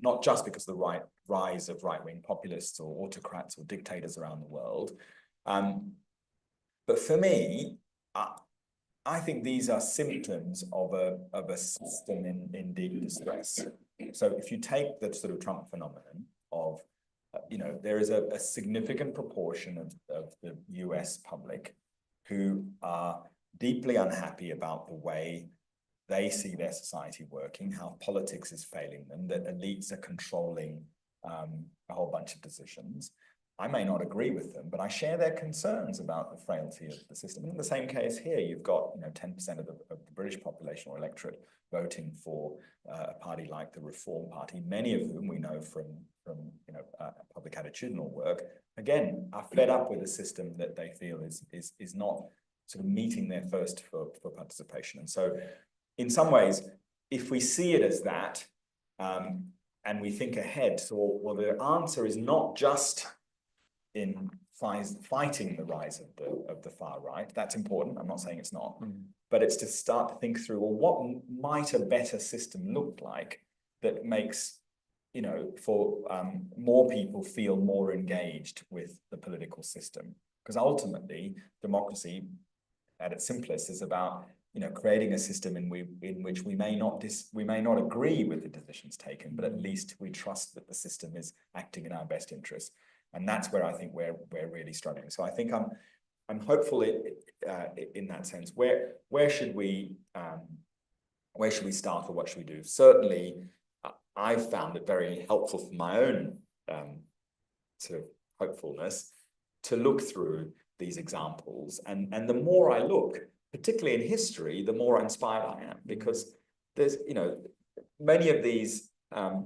not just because of the rise of right-wing populists or autocrats or dictators around the world. But for me, I think these are symptoms of a system in deep distress. So if you take the sort of Trump phenomenon of there is a significant proportion of the US public who are deeply unhappy about the way they see their society working, how politics is failing them, that elites are controlling a whole bunch of decisions. I may not agree with them, but I share their concerns about the frailty of the system. And in the same case here, you've got 10% of the British population or electorate voting for a party like the Reform Party, many of whom we know from public attitudinal work, again, are fed up with a system that they feel is not sort of meeting their thirst for participation. And so in some ways, if we see it as that, and we think ahead, so well, the answer is not just in fighting the rise of the far right. That's important. I'm not saying it's not, but it's to start to think through, well, what might a better system look like that makes, for more people feel more engaged with the political system? Because ultimately, democracy, at its simplest, is about creating a system in which we may not agree with the decisions taken, but at least we trust that the system is acting in our best interest. And that's where I think we're really struggling. So I think I'm hopeful in that sense. Where should we start, or what should we do? Certainly, I've found it very helpful for my own sort of hopefulness to look through these examples, and the more I look, particularly in history, the more inspired I am, because there's many of these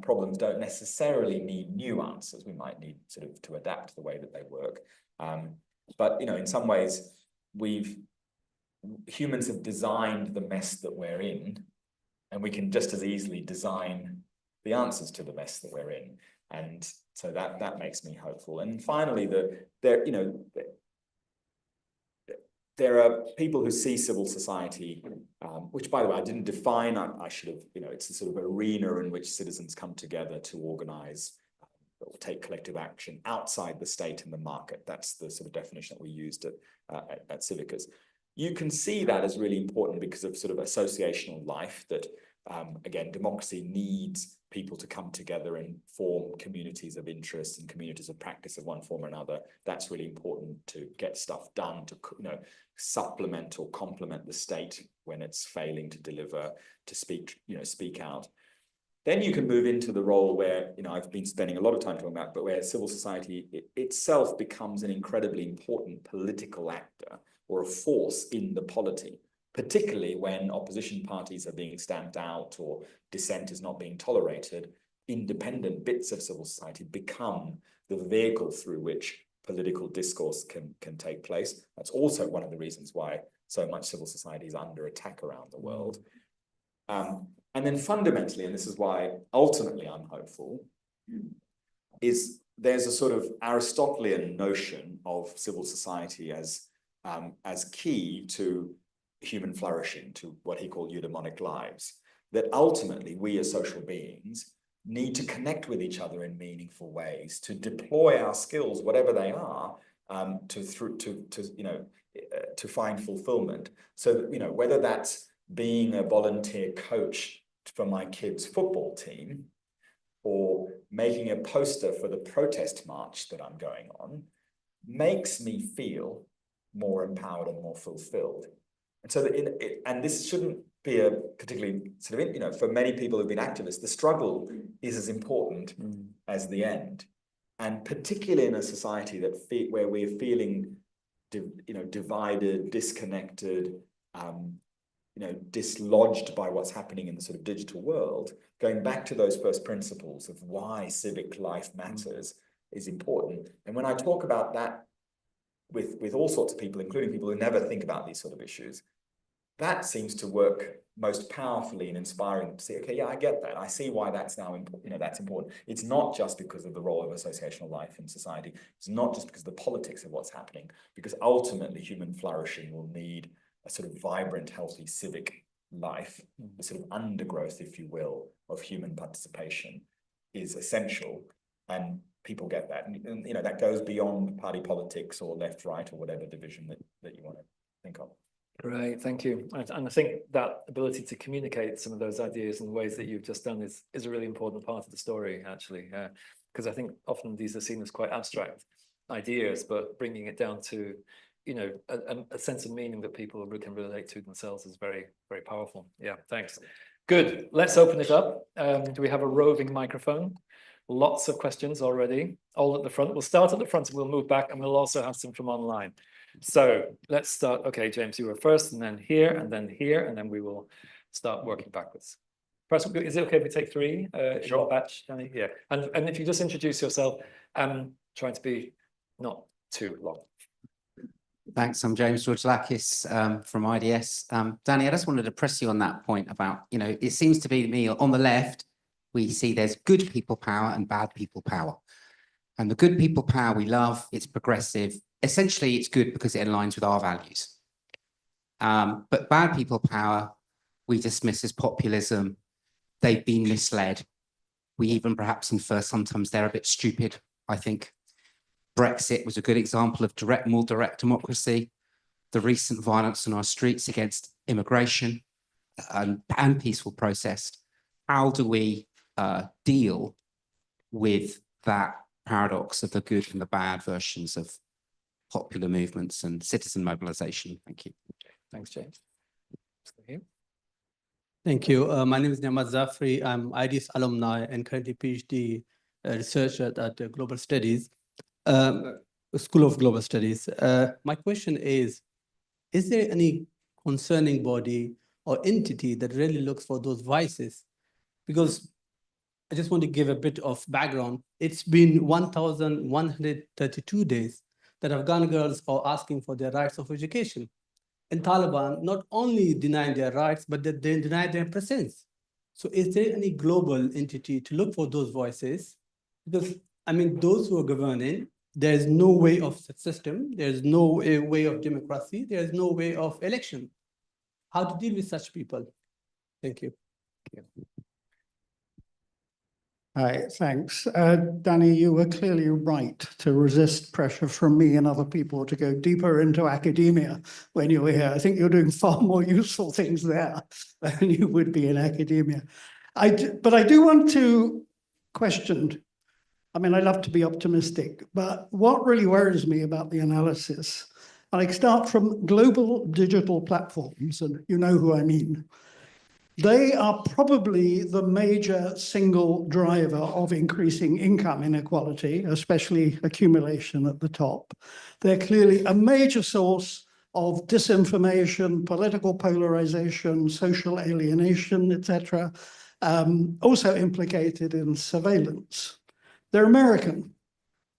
problems don't necessarily need new answers. We might need sort of to adapt the way that they work. But in some ways, humans have designed the mess that we're in, and we can just as easily design the answers to the mess that we're in. And so that makes me hopeful. And finally, there are people who see civil society, which, by the way, I didn't define. I should have, it's a sort of arena in which citizens come together to organize or take collective action outside the state and the market. That's the sort of definition that we used at Civicus. You can see that as really important because of sort of associational life, that, again, democracy needs people to come together and form communities of interest and communities of practice of one form or another. That's really important to get stuff done, to supplement or complement the state when it's failing to deliver, to speak out. Then you can move into the role where, I've been spending a lot of time talking about, but where civil society itself becomes an incredibly important political actor or a force in the polity, particularly when opposition parties are being stamped out or dissent is not being tolerated. Independent bits of civil society become the vehicle through which political discourse can take place. That's also one of the reasons why so much civil society is under attack around the world. And then fundamentally, and this is why ultimately I'm hopeful, is there's a sort of Aristotelian notion of civil society as key to human flourishing, to what he called eudaimonic lives, that ultimately we as social beings need to connect with each other in meaningful ways, to deploy our skills, whatever they are, to find fulfillment. So that, whether that's being a volunteer coach for my kids' football team, or making a poster for the protest march that I'm going on, makes me feel more empowered and more fulfilled. And so that and this shouldn't be a particularly sort of, for many people who've been activists, the struggle is as important as the end. And particularly in a society where we're feeling, divided, disconnected, dislodged by what's happening in the sort of digital world, going back to those first principles of why civic life matters is important. And when I talk about that with all sorts of people, including people who never think about these sort of issues, that seems to work most powerfully in inspiring them to see, okay, yeah, I get that. I see why that's now important. That's important. It's not just because of the role of associational life in society. It's not just because of the politics of what's happening, because ultimately human flourishing will need a sort of vibrant, healthy civic life. The sort of undergrowth, if you will, of human participation is essential, and people get that. And that goes beyond party politics or left, right, or whatever division that you want to think of. Great, thank you. And I think that ability to communicate some of those ideas in ways that you've just done is a really important part of the story, actually, because I think often these are seen as quite abstract ideas, but bringing it down to a sense of meaning that people can relate to themselves is very, very powerful. Yeah, thanks. Good. Let's open it up. Do we have a roving microphone? Lots of questions already, all at the front. We'll start at the front and we'll move back, and we'll also have some from online. So let's start. Okay, James, you were first, and then here, and then we will start working backwards. First, is it okay if we take three? Sure. Batch, Danny? Yeah. And if you just introduce yourself, trying to be not too long. Thanks. I'm James Georgilakis from IDS. Danny, I just wanted to press you on that point about, it seems to be to me on the left, we see there's good people power and bad people power. And the good people power we love, it's progressive. Essentially, it's good because it aligns with our values. But bad people power, we dismiss as populism. They've been misled. We even perhaps infer sometimes they're a bit stupid, I think. Brexit was a good example of more direct democracy. The recent violence on our streets against immigration and peaceful protest. How do we deal with that paradox of the good and the bad versions of popular movements and citizen mobilization? Thank you. Thanks, James. Thank you. My name is Niamaz Zafri. I'm IDS alumni and currently PhD researcher at Global Studies, School of Global Studies. My question is there any concerning body or entity that really looks for those vices? Because I just want to give a bit of background. It's been 1,132 days that Afghan girls are asking for their rights of education. And Taliban not only denying their rights, but that they deny their presence. So is there any global entity to look for those voices? Because, those who are governing, there is no way of system, there is no way of democracy, there is no way of election. How to deal with such people? Thank you. Hi, thanks. Danny, you were clearly right to resist pressure from me and other people to go deeper into academia when you were here. I think you're doing far more useful things there than you would be in academia. But I do want to question, I love to be optimistic, but what really worries me about the analysis, and I start from global digital platforms, and you know who I mean. They are probably the major single driver of increasing income inequality, especially accumulation at the top. They're clearly a major source of disinformation, political polarization, social alienation, etc., also implicated in surveillance. They're American.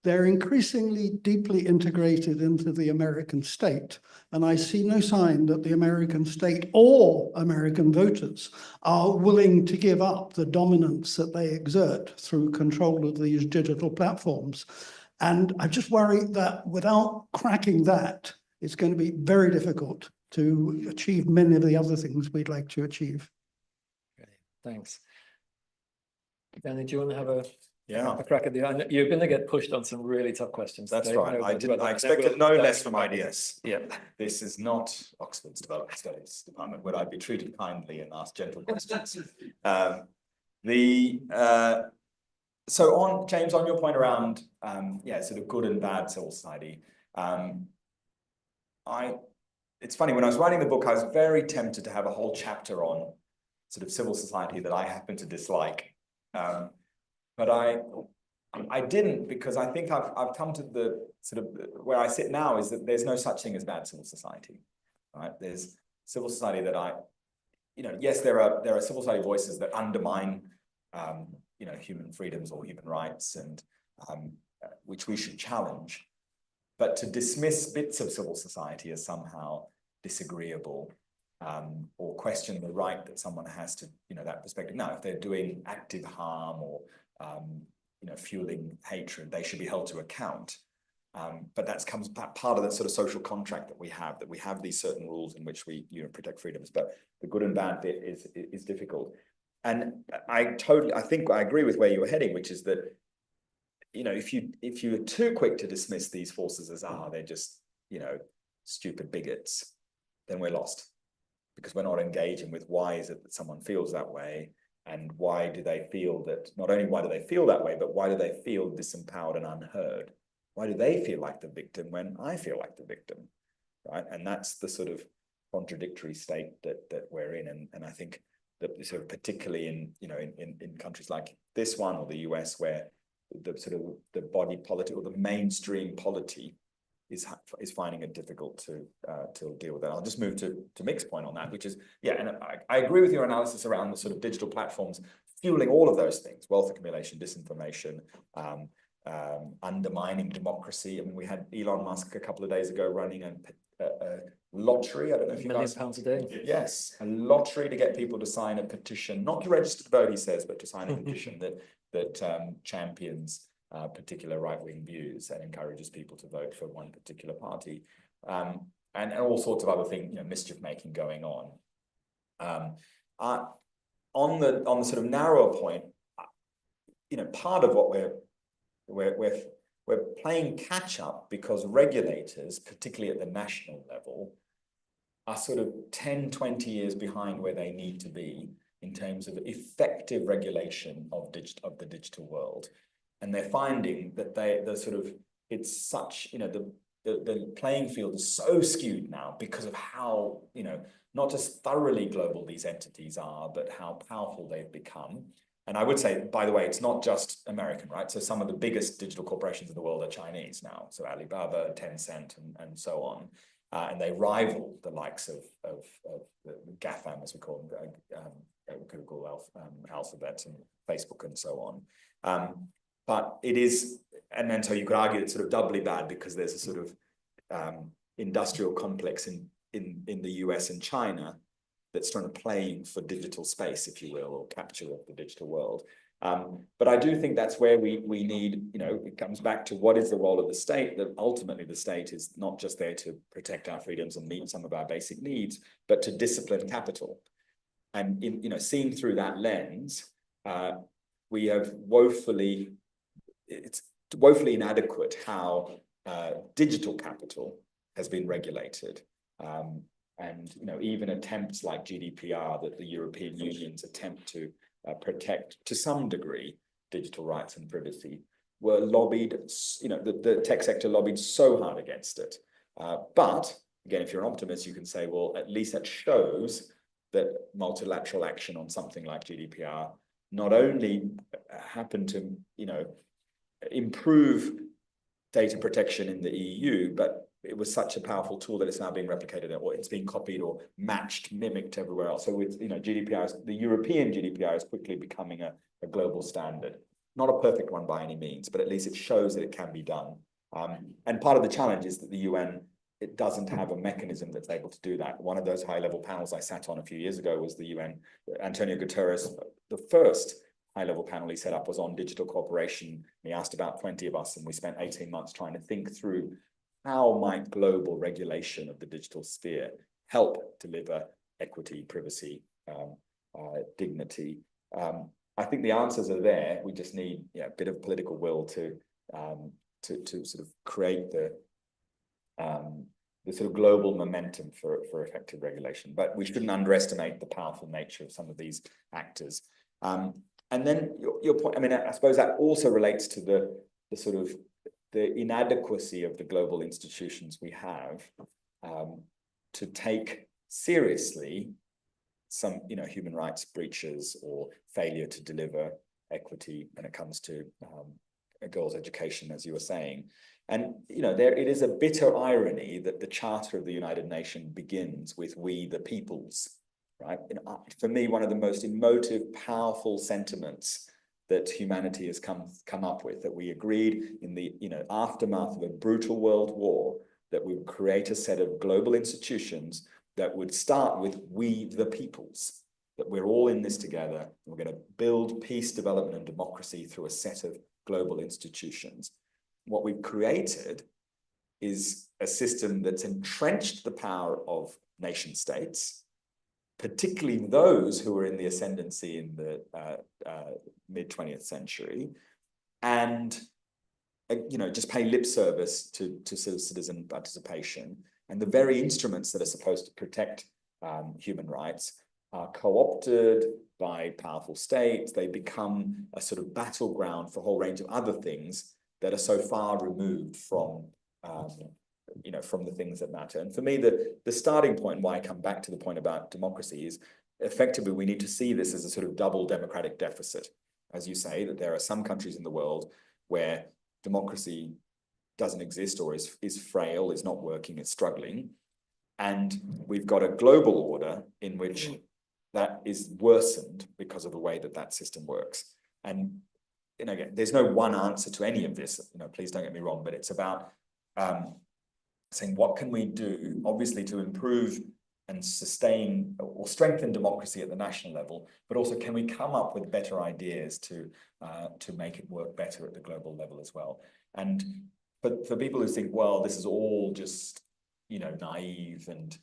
They're increasingly deeply integrated into the American state. And I see no sign that the American state or American voters are willing to give up the dominance that they exert through control of these digital platforms. And I just worry that without cracking that, it's going to be very difficult to achieve many of the other things we'd like to achieve. Okay, thanks. Danny, do you want to have a crack at you're going to get pushed on some really tough questions. That's right. I expected no less from IDS. Yeah. This is not Oxford's Development Studies Department, where I'd be treated kindly and asked gentle questions. So on, James, on your point around, sort of good and bad civil society, it's funny, when I was writing the book, I was very tempted to have a whole chapter on sort of civil society that I happen to dislike. But I didn't, because I think I've come to the sort of where I sit now is that there's no such thing as bad civil society, right? There's civil society that yes, there are civil society voices that undermine, human freedoms or human rights, and which we should challenge. But to dismiss bits of civil society as somehow disagreeable, or question the right that someone has to, that perspective. Now, if they're doing active harm or, fueling hatred, they should be held to account. But that comes part of that sort of social contract that we have these certain rules in which we, protect freedoms. But the good and bad bit is difficult. And I think I agree with where you were heading, which is that, if you are too quick to dismiss these forces as, they're just, stupid bigots, then we're lost. Because we're not engaging with why is it that someone feels that way, and why do they feel that, not only why do they feel that way, but why do they feel disempowered and unheard? Why do they feel like the victim when I feel like the victim? right? And that's the sort of contradictory state that we're in. And I think that sort of particularly in countries like this one or the US, where the sort of the body politic or the mainstream polity is finding it difficult to deal with that. I'll just move to Mick's point on that, which is, yeah, and I agree with your analysis around the sort of digital platforms fueling all of those things: wealth accumulation, disinformation, undermining democracy. I mean, we had Elon Musk a couple of days ago running a lottery. I don't know if you guys... £1 million a day. Yes, a lottery to get people to sign a petition, not to register to vote, he says, but to sign a petition that champions particular right-wing views and encourages people to vote for one particular party, and all sorts of other things, mischief making going on. On the sort of narrower point, part of what we're playing catch up because regulators, particularly at the national level, are sort of 10, 20 years behind where they need to be in terms of effective regulation of the digital world. And they're finding that it's such, the playing field is so skewed now because of how, not just thoroughly global these entities are, but how powerful they've become. And I would say, by the way, it's not just American, right? So some of the biggest digital corporations in the world are Chinese now. So Alibaba, Tencent, and so on. And they rival the likes of the GAFAM, as we call them, Google, Alphabet, and Facebook, and so on. But it is, and then so you could argue it's sort of doubly bad because there's a sort of industrial complex in the US and China that's trying to play for digital space, if you will, or capture of the digital world. But I do think that's where we need, it comes back to what is the role of the state, that ultimately the state is not just there to protect our freedoms and meet some of our basic needs, but to discipline capital. And seen through that lens, we have it's woefully inadequate how digital capital has been regulated. And even attempts like GDPR, that the European Union's attempt to protect to some degree digital rights and privacy, were lobbied, the tech sector lobbied so hard against it. But again, if you're an optimist, you can say, well, at least that shows that multilateral action on something like GDPR not only happened to, improve data protection in the EU, but it was such a powerful tool that it's now being replicated, or it's being copied or matched, mimicked everywhere else. So with GDPR, the European GDPR is quickly becoming a global standard. Not a perfect one by any means, but at least it shows that it can be done. And part of the challenge is that the UN, it doesn't have a mechanism that's able to do that. One of those high-level panels I sat on a few years ago was the UN. Antonio Guterres, the first high-level panel he set up was on digital cooperation. He asked about 20 of us, and we spent 18 months trying to think through how might global regulation of the digital sphere help deliver equity, privacy, dignity. I think the answers are there. We just need a bit of political will to sort of create the sort of global momentum for effective regulation. But we shouldn't underestimate the powerful nature of some of these actors. And then your point, I mean, I suppose that also relates to the sort of the inadequacy of the global institutions we have to take seriously some, human rights breaches or failure to deliver equity when it comes to girls' education, as you were saying. And, it is a bitter irony that the Charter of the United Nations begins with "we the peoples," right? For me, one of the most emotive, powerful sentiments that humanity has come up with, that we agreed in the aftermath of a brutal world war, that we would create a set of global institutions that would start with "we the peoples," that we're all in this together, and we're going to build peace, development, and democracy through a set of global institutions. What we've created is a system that's entrenched the power of nation states, particularly those who were in the ascendancy in the mid-20th century, and just pay lip service to citizen participation. And the very instruments that are supposed to protect human rights are co-opted by powerful states. They become a sort of battleground for a whole range of other things that are so far removed from from the things that matter. And for me, the starting point, why I come back to the point about democracy, is effectively we need to see this as a sort of double democratic deficit. As you say, that there are some countries in the world where democracy doesn't exist or is frail, is not working, is struggling. And we've got a global order in which that is worsened because of the way that system works. And again, there's no one answer to any of this. Please don't get me wrong, but it's about saying what can we do, obviously, to improve and sustain or strengthen democracy at the national level, but also can we come up with better ideas to make it work better at the global level as well. And but for people who think, well, this is all just naive and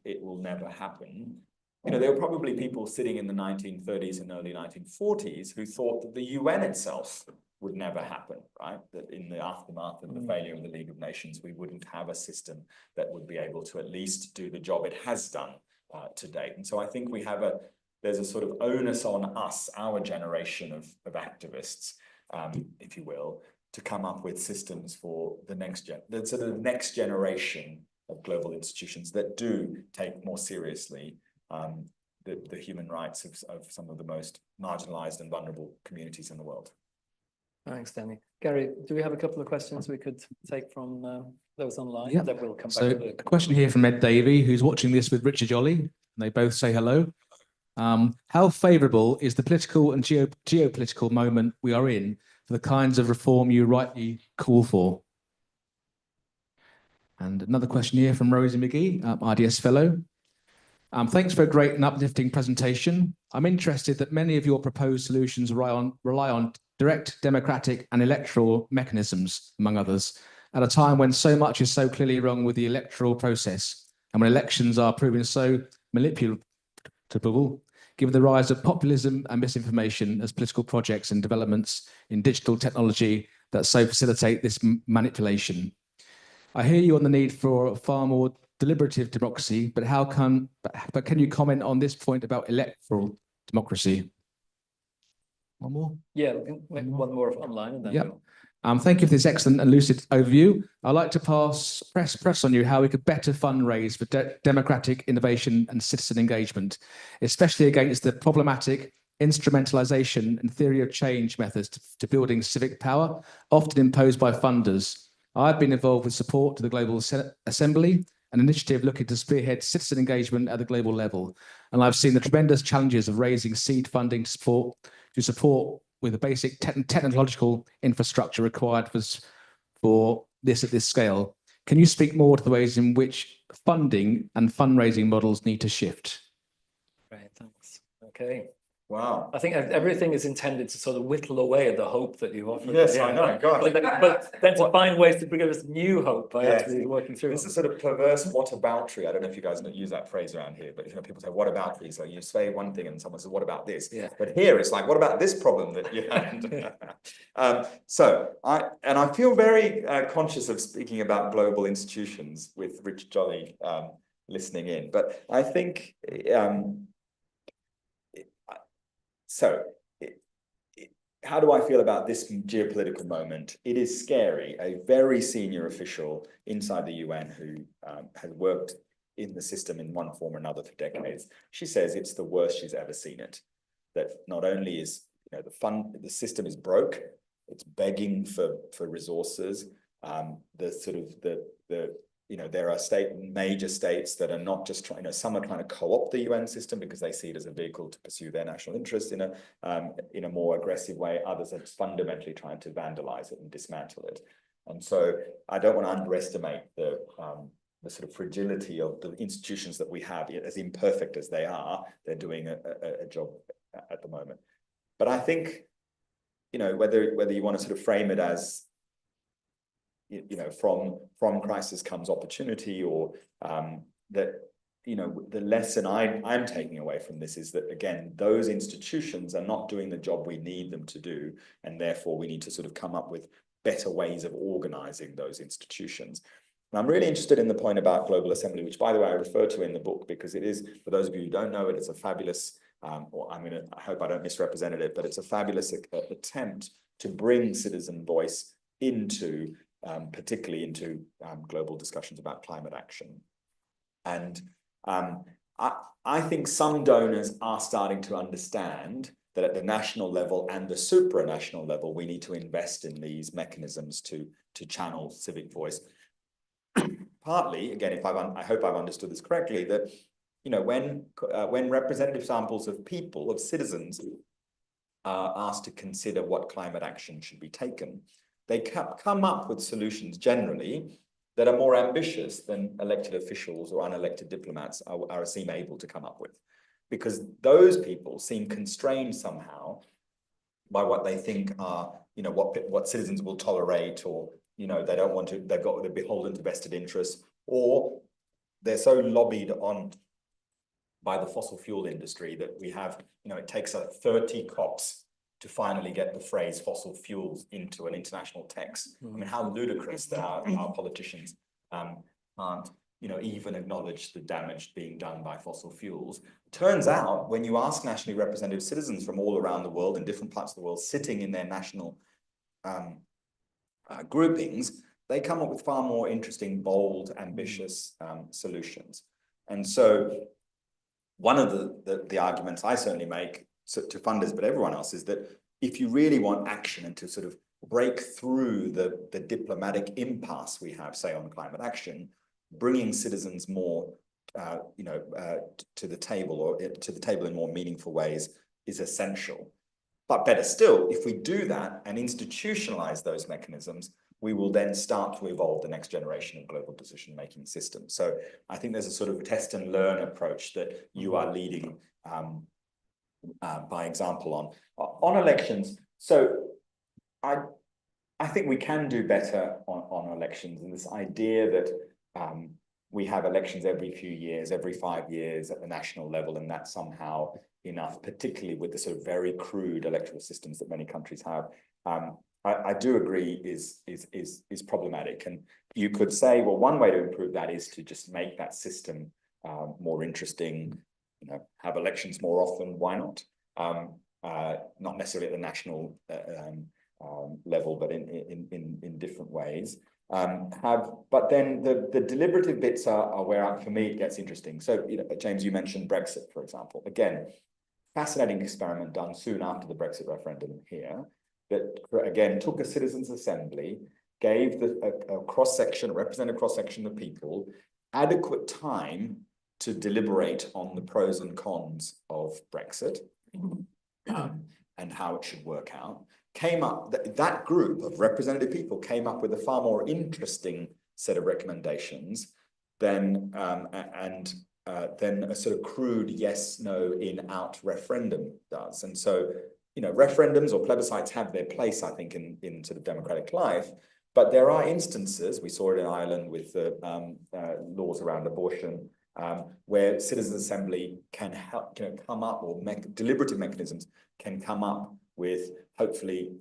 it will never happen, there were probably people sitting in the 1930s and early 1940s who thought that the UN itself would never happen, right? That in the aftermath of the failure of the League of Nations, we wouldn't have a system that would be able to at least do the job it has done to date. And so I think there's a sort of onus on us, our generation of activists, if you will, to come up with systems for the next generation of global institutions that do take more seriously the human rights of some of the most marginalized and vulnerable communities in the world. Thanks, Danny. Gary, do we have a couple of questions we could take from those online? Yeah. That will come back. So a question here from Ed Davey, who's watching this with Richard Jolly, and they both say hello. How favourable is the political and geopolitical moment we are in for the kinds of reform you rightly call for? And another question here from Rosie McGee, IDS Fellow. Thanks for a great and uplifting presentation. I'm interested that many of your proposed solutions rely on direct democratic and electoral mechanisms, among others, at a time when so much is so clearly wrong with the electoral process and when elections are proving so manipulatable, given the rise of populism and misinformation as political projects and developments in digital technology that so facilitate this manipulation. I hear you on the need for far more deliberative democracy, but can you comment on this point about electoral democracy? One more? Yeah, one more online and then we'll... Thank you for this excellent and lucid overview. I'd like to press on you how we could better fundraise for democratic innovation and citizen engagement, especially against the problematic instrumentalization and theory of change methods to building civic power, often imposed by funders. I've been involved with support to the Global Assembly, an initiative looking to spearhead citizen engagement at the global level. And I've seen the tremendous challenges of raising seed funding to support with the basic technological infrastructure required for this at this scale. Can you speak more to the ways in which funding and fundraising models need to shift? Great, thanks. Okay. Wow. I think everything is intended to sort of whittle away at the hope that you've offered. Yes, I know. God. But then to find ways to give us new hope by actually working through This is sort of perverse whataboutry. I don't know if you guys use that phrase around here, but people say, what about these? So you say one thing and someone says, what about this? Yeah. But here it's like, what about this problem that you had? So I feel very conscious of speaking about global institutions with Richard Jolly listening in. But I think how do I feel about this geopolitical moment? It is scary. A very senior official inside the UN who has worked in the system in one form or another for decades, she says it's the worst she's ever seen it. That not only is the system is broke, it's begging for resources. There are major states that are not just trying, some are trying to co-opt the UN system because they see it as a vehicle to pursue their national interests in a more aggressive way. Others are fundamentally trying to vandalize it and dismantle it. And so I don't want to underestimate the sort of fragility of the institutions that we have, as imperfect as they are. They're doing a job at the moment. But I think, whether you want to sort of frame it as from crisis comes opportunity, or that the lesson I'm taking away from this is that, again, those institutions are not doing the job we need them to do, and therefore we need to sort of come up with better ways of organizing those institutions. And I'm really interested in the point about Global Assembly, which, by the way, I refer to in the book because it is, for those of you who don't know it, it's a fabulous, I hope I don't misrepresent it, but it's a fabulous attempt to bring citizen voice into particularly into global discussions about climate action. And I think some donors are starting to understand that at the national level and the supranational level, we need to invest in these mechanisms to channel civic voice. Partly, again, I hope I've understood this correctly, that when representative samples of people, of citizens, are asked to consider what climate action should be taken, they come up with solutions generally that are more ambitious than elected officials or unelected diplomats seem able to come up with, because those people seem constrained somehow by what they think are, what citizens will tolerate, or they don't want to. They're beholden to vested interests, or they're so lobbied on by the fossil fuel industry that we have, it takes 30 COPs to finally get the phrase fossil fuels into an international text. I mean, how ludicrous that our politicians can't, even acknowledge the damage being done by fossil fuels. Turns out, when you ask nationally representative citizens from all around the world, in different parts of the world, sitting in their national groupings, they come up with far more interesting, bold, ambitious solutions. And so one of the arguments I certainly make to funders, but everyone else, is that if you really want action and to sort of break through the diplomatic impasse we have, say, on climate action, bringing citizens more to the table, or to the table in more meaningful ways, is essential. But better still, if we do that and institutionalize those mechanisms, we will then start to evolve the next generation of global decision-making systems. So I think there's a sort of test and learn approach that you are leading by example on elections. So I think we can do better on elections, and this idea that we have elections every few years, every 5 years at the national level, and that's somehow enough, particularly with the sort of very crude electoral systems that many countries have. I do agree is problematic. And you could say, well, one way to improve that is to just make that system more interesting, have elections more often. Why not? Not necessarily at the national level, but in different ways. But then the deliberative bits are where, for me, it gets interesting. So, James, you mentioned Brexit, for example. Again, fascinating experiment done soon after the Brexit referendum here, that again took a citizens' assembly, gave a cross-section, a representative cross-section of people, adequate time to deliberate on the pros and cons of Brexit and how it should work out. Came up, that group of representative people came up with a far more interesting set of recommendations than a sort of crude yes, no, in, out referendum does. And so, referendums or plebiscites have their place, I think, in sort of democratic life. But there are instances, we saw it in Ireland with the laws around abortion, where citizens' assembly can help, come up, or deliberative mechanisms can come up with hopefully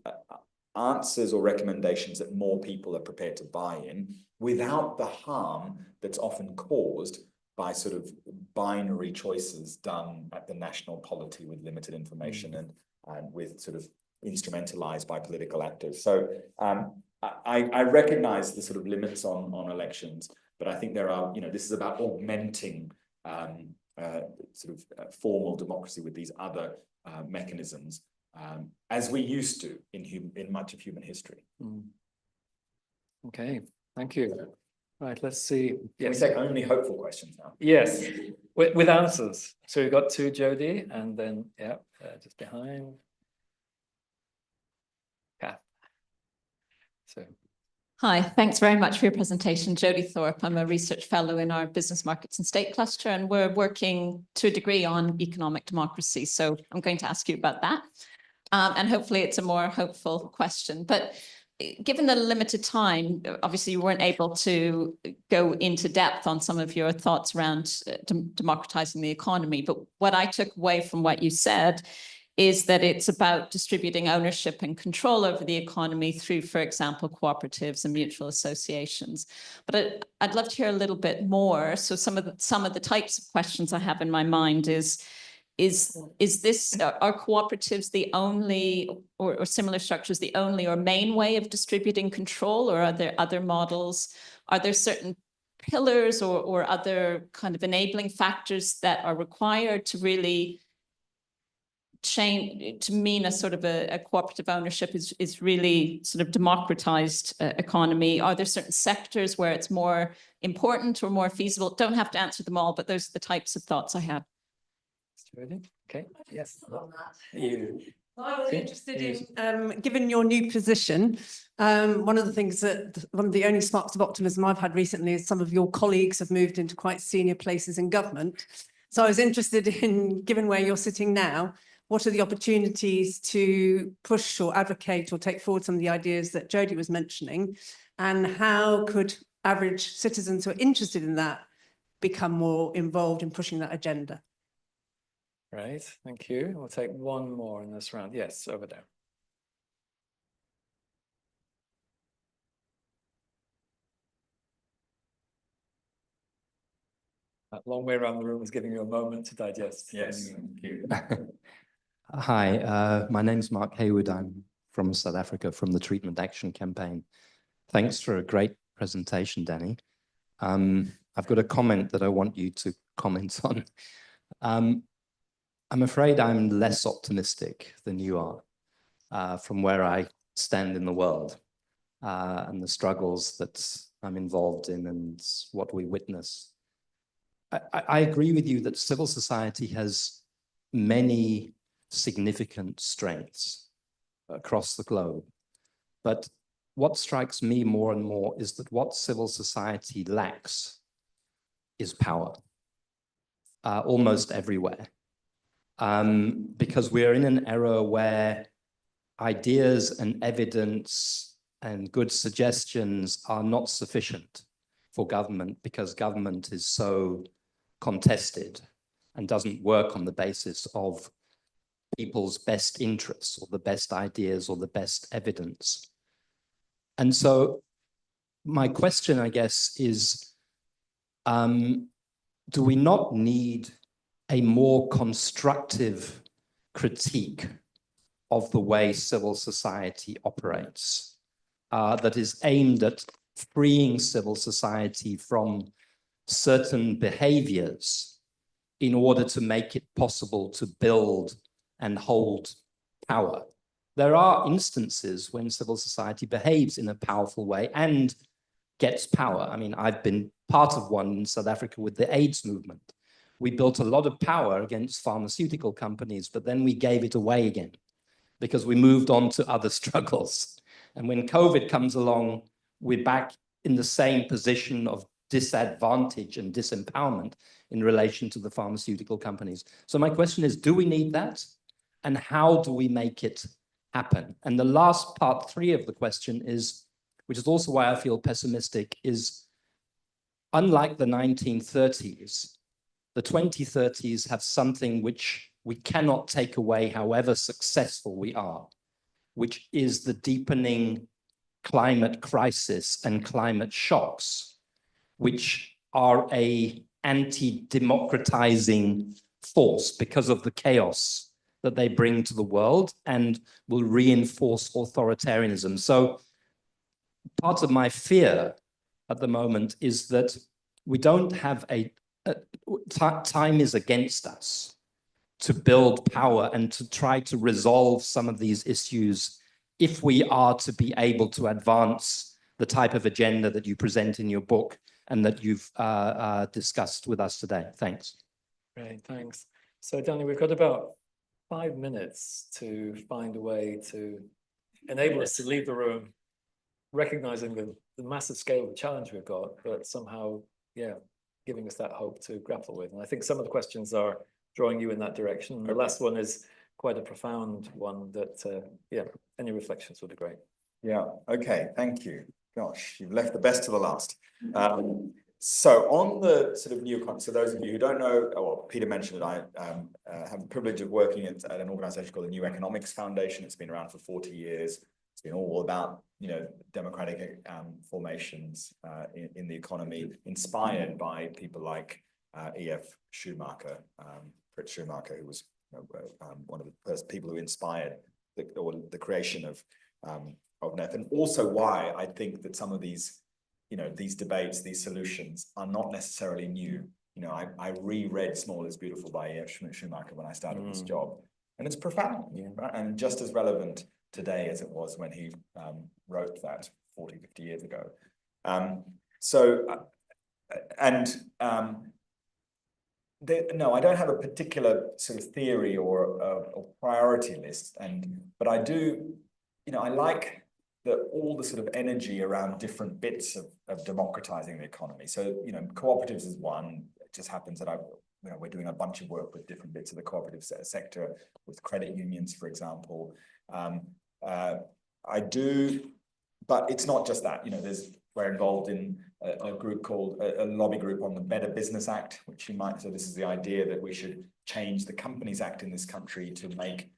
answers or recommendations that more people are prepared to buy in, without the harm that's often caused by sort of binary choices done at the national polity with limited information and with sort of instrumentalized by political actors. So I recognize the sort of limits on elections, but I think there are, this is about augmenting formal democracy with these other mechanisms, as we used to in much of human history. Okay, thank you. Right, let's see. Yes. We take only hopeful questions now. Yes, with answers. So we've got two, Jody, and then, just behind. Yeah. So. Hi, thanks very much for your presentation. Jody Thorpe. I'm a research fellow in our Business Markets and State cluster, and we're working to a degree on economic democracy. So I'm going to ask you about that. And hopefully it's a more hopeful question. But given the limited time, obviously you weren't able to go into depth on some of your thoughts around democratizing the economy. But what I took away from what you said is that it's about distributing ownership and control over the economy through, for example, cooperatives and mutual associations. But I'd love to hear a little bit more. So some of the types of questions I have in my mind is, Is this, are cooperatives the only, or similar structures, the only or main way of distributing control, or are there other models? Are there certain pillars or other kind of enabling factors that are required to really change, to mean a sort of a cooperative ownership is really sort of democratized economy? Are there certain sectors where it's more important or more feasible? Don't have to answer them all, but those are the types of thoughts I have. Okay, yes. I was Okay. interested in, given your new position, one of the only sparks of optimism I've had recently is some of your colleagues have moved into quite senior places in government. So I was interested in, given where you're sitting now, what are the opportunities to push or advocate or take forward some of the ideas that Jodie was mentioning, and how could average citizens who are interested in that become more involved in pushing that agenda? Right, thank you. We'll take one more in this round. Yes, over there. That long way around the room is giving you a moment to digest. Yes, thank you. Hi, my name's Mark Hayward. I'm from South Africa, from the Treatment Action Campaign. Thanks for a great presentation, Danny. I've got a comment that I want you to comment on. I'm afraid I'm less optimistic than you are from where I stand in the world and the struggles that I'm involved in and what we witness. I agree with you that civil society has many significant strengths across the globe. But what strikes me more and more is that what civil society lacks is power, almost everywhere. Because we're in an era where ideas and evidence and good suggestions are not sufficient for government, because government is so contested and doesn't work on the basis of people's best interests or the best ideas or the best evidence. And so my question, I guess, is, do we not need a more constructive critique of the way civil society operates that is aimed at freeing civil society from certain behaviors in order to make it possible to build and hold power? There are instances when civil society behaves in a powerful way and gets power. I mean, I've been part of one in South Africa with the AIDS movement. We built a lot of power against pharmaceutical companies, but then we gave it away again because we moved on to other struggles. And when COVID comes along, we're back in the same position of disadvantage and disempowerment in relation to the pharmaceutical companies. So my question is, do we need that? And how do we make it happen? And the last part 3 of the question is, which is also why I feel pessimistic, is unlike the 1930s, the 2030s have something which we cannot take away however successful we are, which is the deepening climate crisis and climate shocks, which are an anti-democratizing force because of the chaos that they bring to the world and will reinforce authoritarianism. So part of my fear at the moment is that we don't have time is against us to build power and to try to resolve some of these issues if we are to be able to advance the type of agenda that you present in your book and that you've discussed with us today. Thanks. Great, thanks. So Danny, we've got about 5 minutes to find a way to enable us to leave the room, recognizing the massive scale of the challenge we've got, but somehow, yeah, giving us that hope to grapple with. And I think some of the questions are drawing you in that direction. The last one is quite a profound one that, yeah, any reflections would be great. Yeah, okay, thank you. Gosh, you've left the best to the last. So on the sort of new economy, so those of you who don't know, well, Peter mentioned it, I have the privilege of working at an organization called the New Economics Foundation. It's been around for 40 years. It's been all about, you know, democratic formations in the economy, inspired by people like E.F. Schumacher, Fritz Schumacher, who was one of the first people who inspired the creation of NEF, and also why I think that some of these, these debates, these solutions are not necessarily new. I reread Small is Beautiful by Schumacher when I started this job, and it's profound, right? And just as relevant today as it was when he wrote that 40, 50 years ago. No, I don't have a particular sort of theory or priority list, but I do, I like all the sort of energy around different bits of democratizing the economy. So, cooperatives is one. It just happens that we're doing a bunch of work with different bits of the cooperative sector, with credit unions, for example. I do, but it's not just that. We're involved in a group called a lobby group on the Better Business Act, which so this is the idea that we should change the Companies Act in this country to make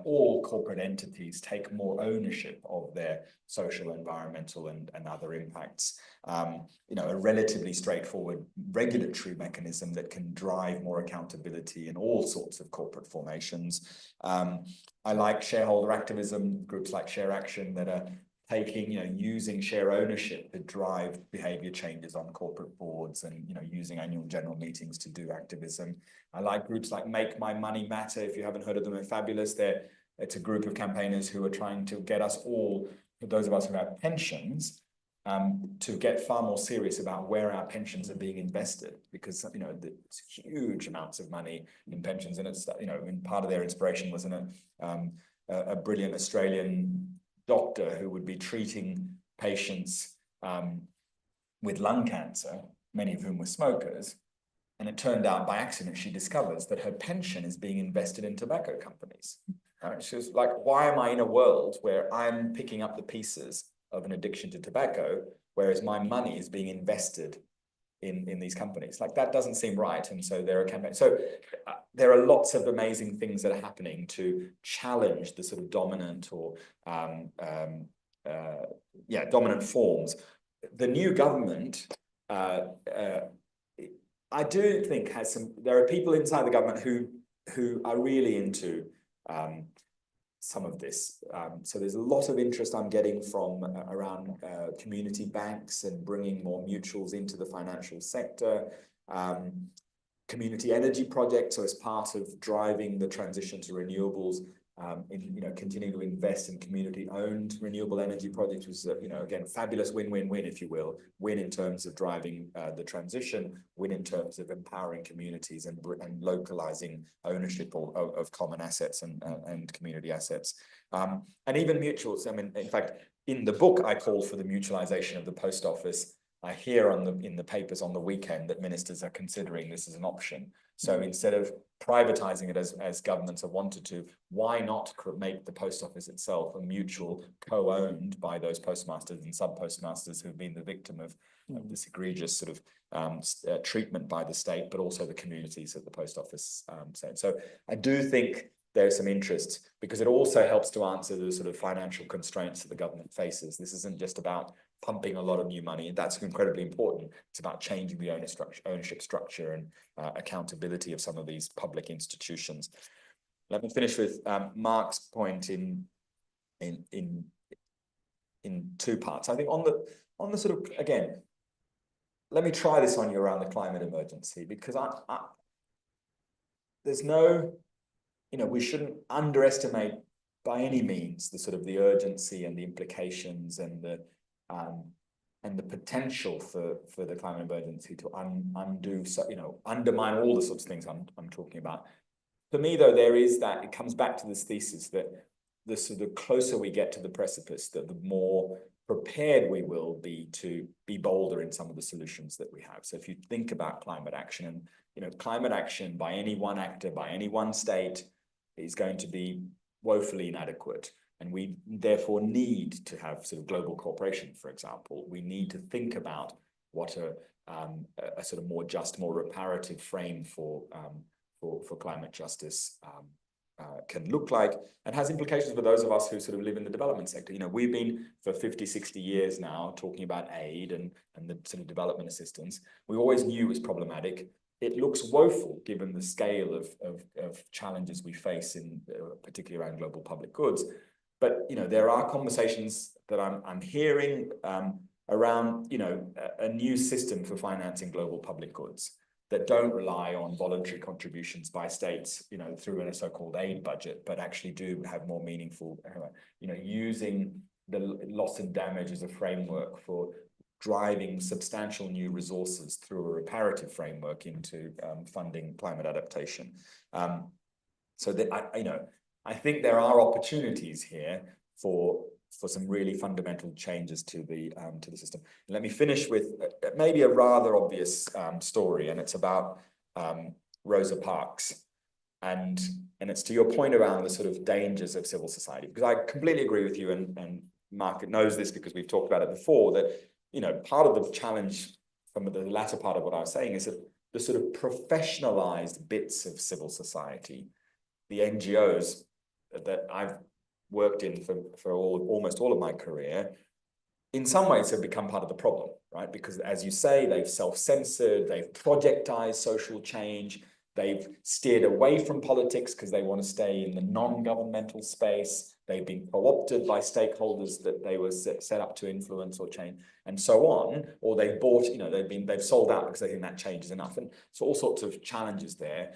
all corporate entities take more ownership of their social, environmental, and other impacts. A relatively straightforward regulatory mechanism that can drive more accountability in all sorts of corporate formations. I like shareholder activism, groups like Share Action that are taking, using share ownership to drive behavior changes on corporate boards, and, using annual general meetings to do activism. I like groups like Make My Money Matter. If you haven't heard of them, they're fabulous. It's a group of campaigners who are trying to get us all, those of us who have pensions, to get far more serious about where our pensions are being invested, because, it's huge amounts of money in pensions. And it's, and part of their inspiration was a brilliant Australian doctor who would be treating patients with lung cancer, many of whom were smokers. And it turned out by accident, she discovers that her pension is being invested in tobacco companies. She was like, why am I in a world where I'm picking up the pieces of an addiction to tobacco, whereas my money is being invested in these companies? Like, that doesn't seem right. And so there are campaigns. So there are lots of amazing things that are happening to challenge the sort of dominant or dominant forms. The new government, I do think there are people inside the government who are really into some of this. So there's a lot of interest I'm getting from around community banks and bringing more mutuals into the financial sector. Community energy projects, so as part of driving the transition to renewables, continuing to invest in community-owned renewable energy projects was, again, fabulous win-win-win, if you will. Win in terms of driving the transition, win in terms of empowering communities and localizing ownership of common assets and community assets. And even mutuals. I mean, in fact, in the book, I call for the mutualization of the post office. I hear in the papers on the weekend that ministers are considering this as an option. So instead of privatizing it as governments have wanted to, why not make the post office itself a mutual co-owned by those postmasters and sub-postmasters who've been the victim of this egregious sort of treatment by the state, but also the communities that the post office said. So I do think there's some interest, because it also helps to answer the sort of financial constraints that the government faces. This isn't just about pumping a lot of new money, and that's incredibly important. It's about changing the ownership structure and accountability of some of these public institutions. Let me finish with Mark's point in two parts. I think on the sort of, again, let me try this on you around the climate emergency, because there's no, we shouldn't underestimate by any means the sort of the urgency and the implications and the potential for the climate emergency to undermine all the sorts of things I'm talking about. For me, though, it comes back to this thesis that the sort of closer we get to the precipice, that the more prepared we will be to be bolder in some of the solutions that we have. So if you think about climate action, and climate action by any one actor, by any one state, is going to be woefully inadequate. And we therefore need to have sort of global cooperation, for example. We need to think about what a sort of more just, more reparative frame for climate justice can look like, and has implications for those of us who sort of live in the development sector. We've been for 50, 60 years now talking about aid and the sort of development assistance. We always knew it was problematic. it looks woeful given the scale of challenges we face in particularly around global public goods. But there are conversations that I'm hearing around a new system for financing global public goods that don't rely on voluntary contributions by states, through a so-called aid budget, but actually do have more meaningful, using the loss and damage as a framework for driving substantial new resources through a reparative framework into funding climate adaptation. So that I think there are opportunities here for some really fundamental changes to the system. Let me finish with maybe a rather obvious story, and it's about Rosa Parks, and it's to your point around the sort of dangers of civil society, because I completely agree with you, and Mark knows this because we've talked about it before, that part of the challenge from the latter part of what I was saying is that the sort of professionalized bits of civil society, the NGOs that I've worked in for almost all of my career, in some ways have become part of the problem, right? Because as you say, they've self-censored, they've projectized social change, they've steered away from politics because they want to stay in the non-governmental space, they've been co-opted by stakeholders that they were set up to influence or change, and so on, or they've bought, they've sold out because they think that change is enough, and so all sorts of challenges there.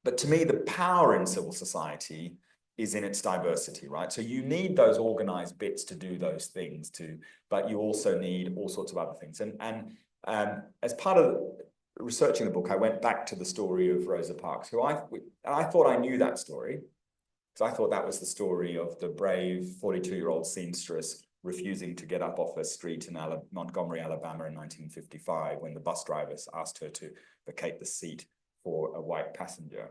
But to me, the power in civil society is in its diversity, right? So you need those organized bits to do those things too, but you also need all sorts of other things. And as part of researching the book, I went back to the story of Rosa Parks, who I thought I knew that story, because I thought that was the story of the brave 42-year-old seamstress refusing to get up off her street in Montgomery, Alabama in 1955, when the bus drivers asked her to vacate the seat for a white passenger.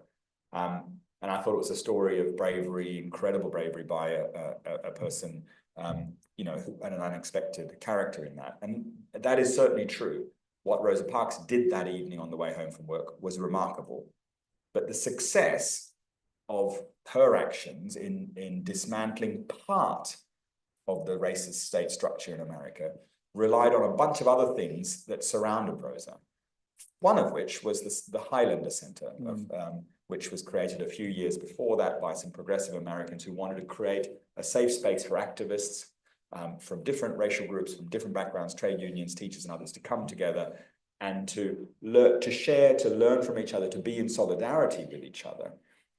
And I thought it was a story of bravery, incredible bravery by a person, and an unexpected character in that. And that is certainly true. What Rosa Parks did that evening on the way home from work was remarkable. But the success of her actions in dismantling part of the racist state structure in America relied on a bunch of other things that surrounded Rosa. One of which was the Highlander Center, which was created a few years before that by some progressive Americans who wanted to create a safe space for activists from different racial groups, from different backgrounds, trade unions, teachers, and others to come together and to share, to learn from each other, to be in solidarity with each other.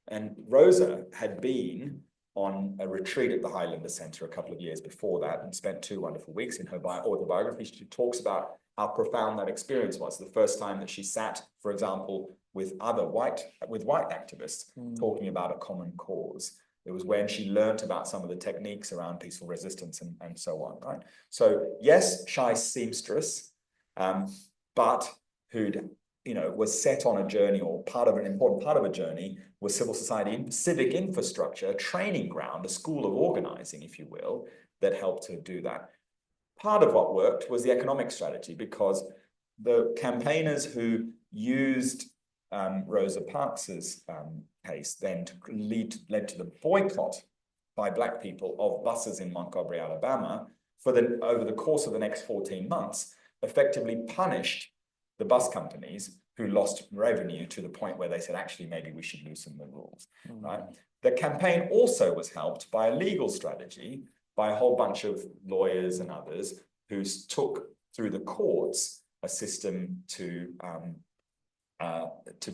And Rosa had been on a retreat at the Highlander Center a couple of years before that and spent 2 wonderful weeks. In her autobiography, she talks about how profound that experience was. The first time that she sat, for example, with white activists talking about a common cause. It was when she learned about some of the techniques around peaceful resistance and so on, right? So yes, shy seamstress, but who'd, was set on a journey, or an important part of a journey was civil society, civic infrastructure, a training ground, a school of organizing, if you will, that helped to do that. Part of what worked was the economic strategy, because the campaigners who used Rosa Parks's case then led to the boycott by Black people of buses in Montgomery, Alabama, over the course of the next 14 months, effectively punished the bus companies who lost revenue to the point where they said, actually, maybe we should loosen the rules, right? The campaign also was helped by a legal strategy by a whole bunch of lawyers and others who took through the courts a system to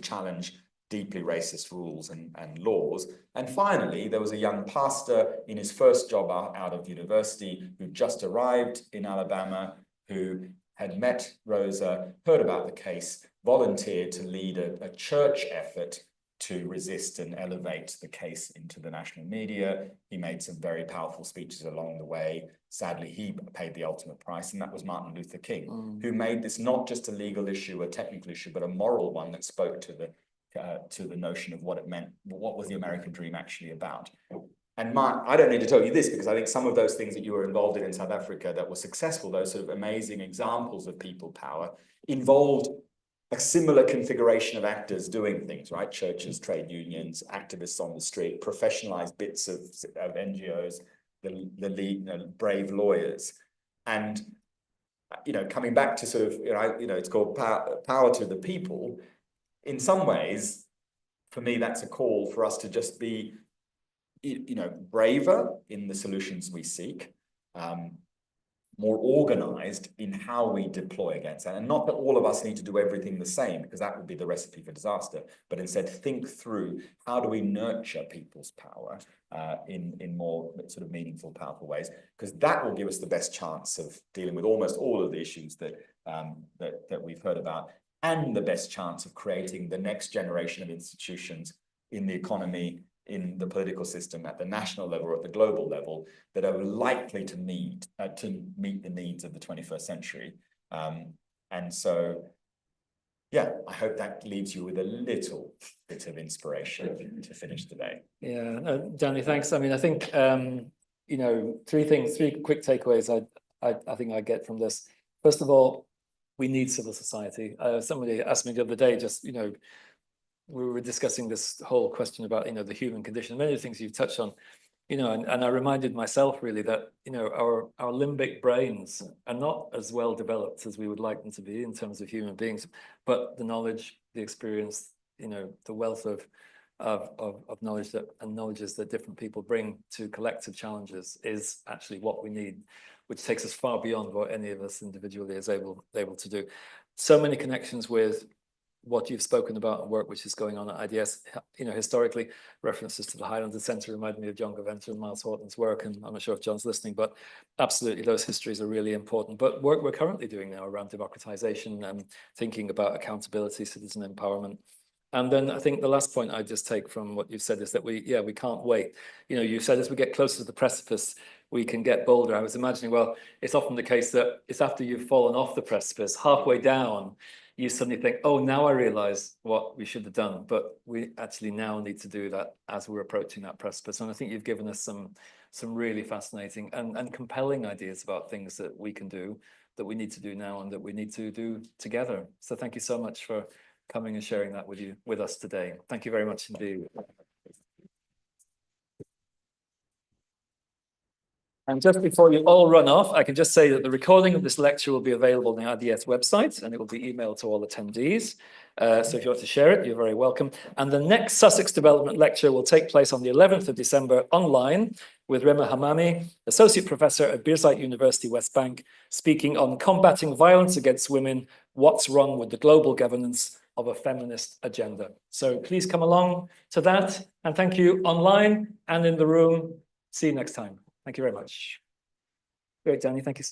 challenge deeply racist rules and laws. And finally, there was a young pastor in his first job out of university who just arrived in Alabama, who had met Rosa, heard about the case, volunteered to lead a church effort to resist and elevate the case into the national media. He made some very powerful speeches along the way. Sadly, he paid the ultimate price, and that was Martin Luther King, who made this not just a legal issue, a technical issue, but a moral one that spoke to the notion of what it meant, what was the American dream actually about. And Mark, I don't need to tell you this, because I think some of those things that you were involved in South Africa that were successful, those sort of amazing examples of people power, involved a similar configuration of actors doing things, right? Churches, trade unions, activists on the street, professionalized bits of NGOs, the brave lawyers. And coming back to sort of, it's called power to the people. In some ways, for me, that's a call for us to just be, braver in the solutions we seek, more organized in how we deploy against that. And not that all of us need to do everything the same, because that would be the recipe for disaster, but instead think through how do we nurture people's power in more sort of meaningful, powerful ways, because that will give us the best chance of dealing with almost all of the issues that we've heard about, and the best chance of creating the next generation of institutions in the economy, in the political system, at the national level or at the global level, that are likely to meet the needs of the 21st century. And so, yeah, I hope that leaves you with a little bit of inspiration to finish today. Yeah, Danny, thanks. I mean, I think, three quick takeaways I think I get from this. First of all, we need civil society. Somebody asked me the other day, we were discussing this whole question about, the human condition, many of the things you've touched on, and I reminded myself really that, our limbic brains are not as well developed as we would like them to be in terms of human beings, but the knowledge, the experience, the wealth of knowledge knowledges that different people bring to collective challenges is actually what we need, which takes us far beyond what any of us individually is able to do. So many connections with what you've spoken about and work which is going on at IDS, historically, references to the Highlander Centre remind me of John Gaventer and Miles Horton's work, and I'm not sure if John's listening, but absolutely those histories are really important. But work we're currently doing now around democratization and thinking about accountability, citizen empowerment. And then I think the last point I just take from what you've said is that we can't wait. You said as we get closer to the precipice, we can get bolder. I was imagining, well, it's often the case that it's after you've fallen off the precipice, halfway down, you suddenly think, oh, now I realize what we should have done. But we actually now need to do that as we're approaching that precipice. And I think you've given us some really fascinating and compelling ideas about things that we can do, that we need to do now, and that we need to do together. So thank you so much for coming and sharing that with us today. Thank you very much indeed. And just before you all run off, I can just say that the recording of this lecture will be available on the IDS website, and it will be emailed to all attendees. So if you want to share it, you're very welcome. And the next Sussex Development Lecture will take place on the 11th of December online with Rima Hamami, Associate Professor at Birzeit University, West Bank, speaking on combating violence against women, what's wrong with the global governance of a feminist agenda. So please come along to that, and thank you online and in the room. See you next time. Thank you very much. Great, Danny. Thank you.